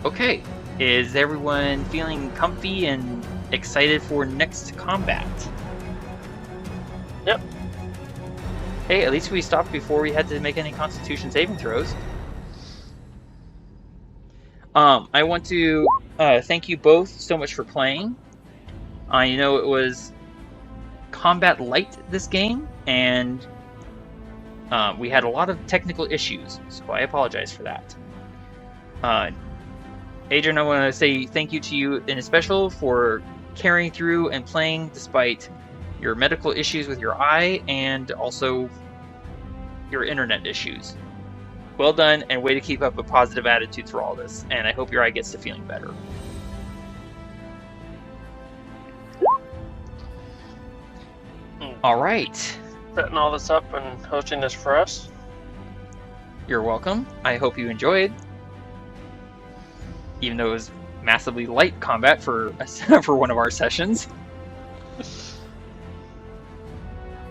Okay. Is everyone feeling comfy and excited for next combat? Yep. Hey, at least we stopped before we had to make any Constitution saving throws. I want to thank you both so much for playing. I know it was combat light this game, and we had a lot of technical issues, so I apologize for that. Adran, I want to say thank you to you in special for carrying through and playing despite your medical issues with your eye and also your internet issues. Well done, and way to keep up a positive attitude through all this, and I hope your eye gets to feeling better. Alright. Setting all this up and hosting this for us. You're welcome. I hope you enjoyed. Even though it was massively light combat for for one of our sessions.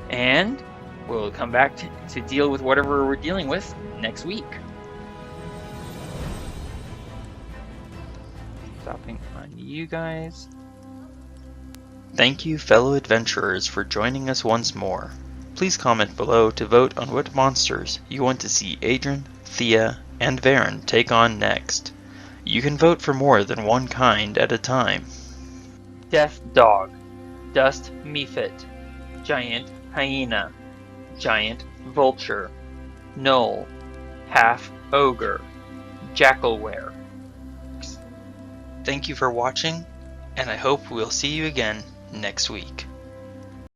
And we'll come back to deal with whatever we're dealing with next week. Stopping on you guys. Thank you, fellow adventurers, for joining us once more. Please comment below to vote on what monsters you want to see Adran, Thía, and Varin take on next. You can vote for more than one kind at a time. Death Dog, Dust Mephit, Giant Hyena, Giant Vulture, Gnoll, Half-Ogre, Jackalwere. Thank you for watching, and I hope we'll see you again next week.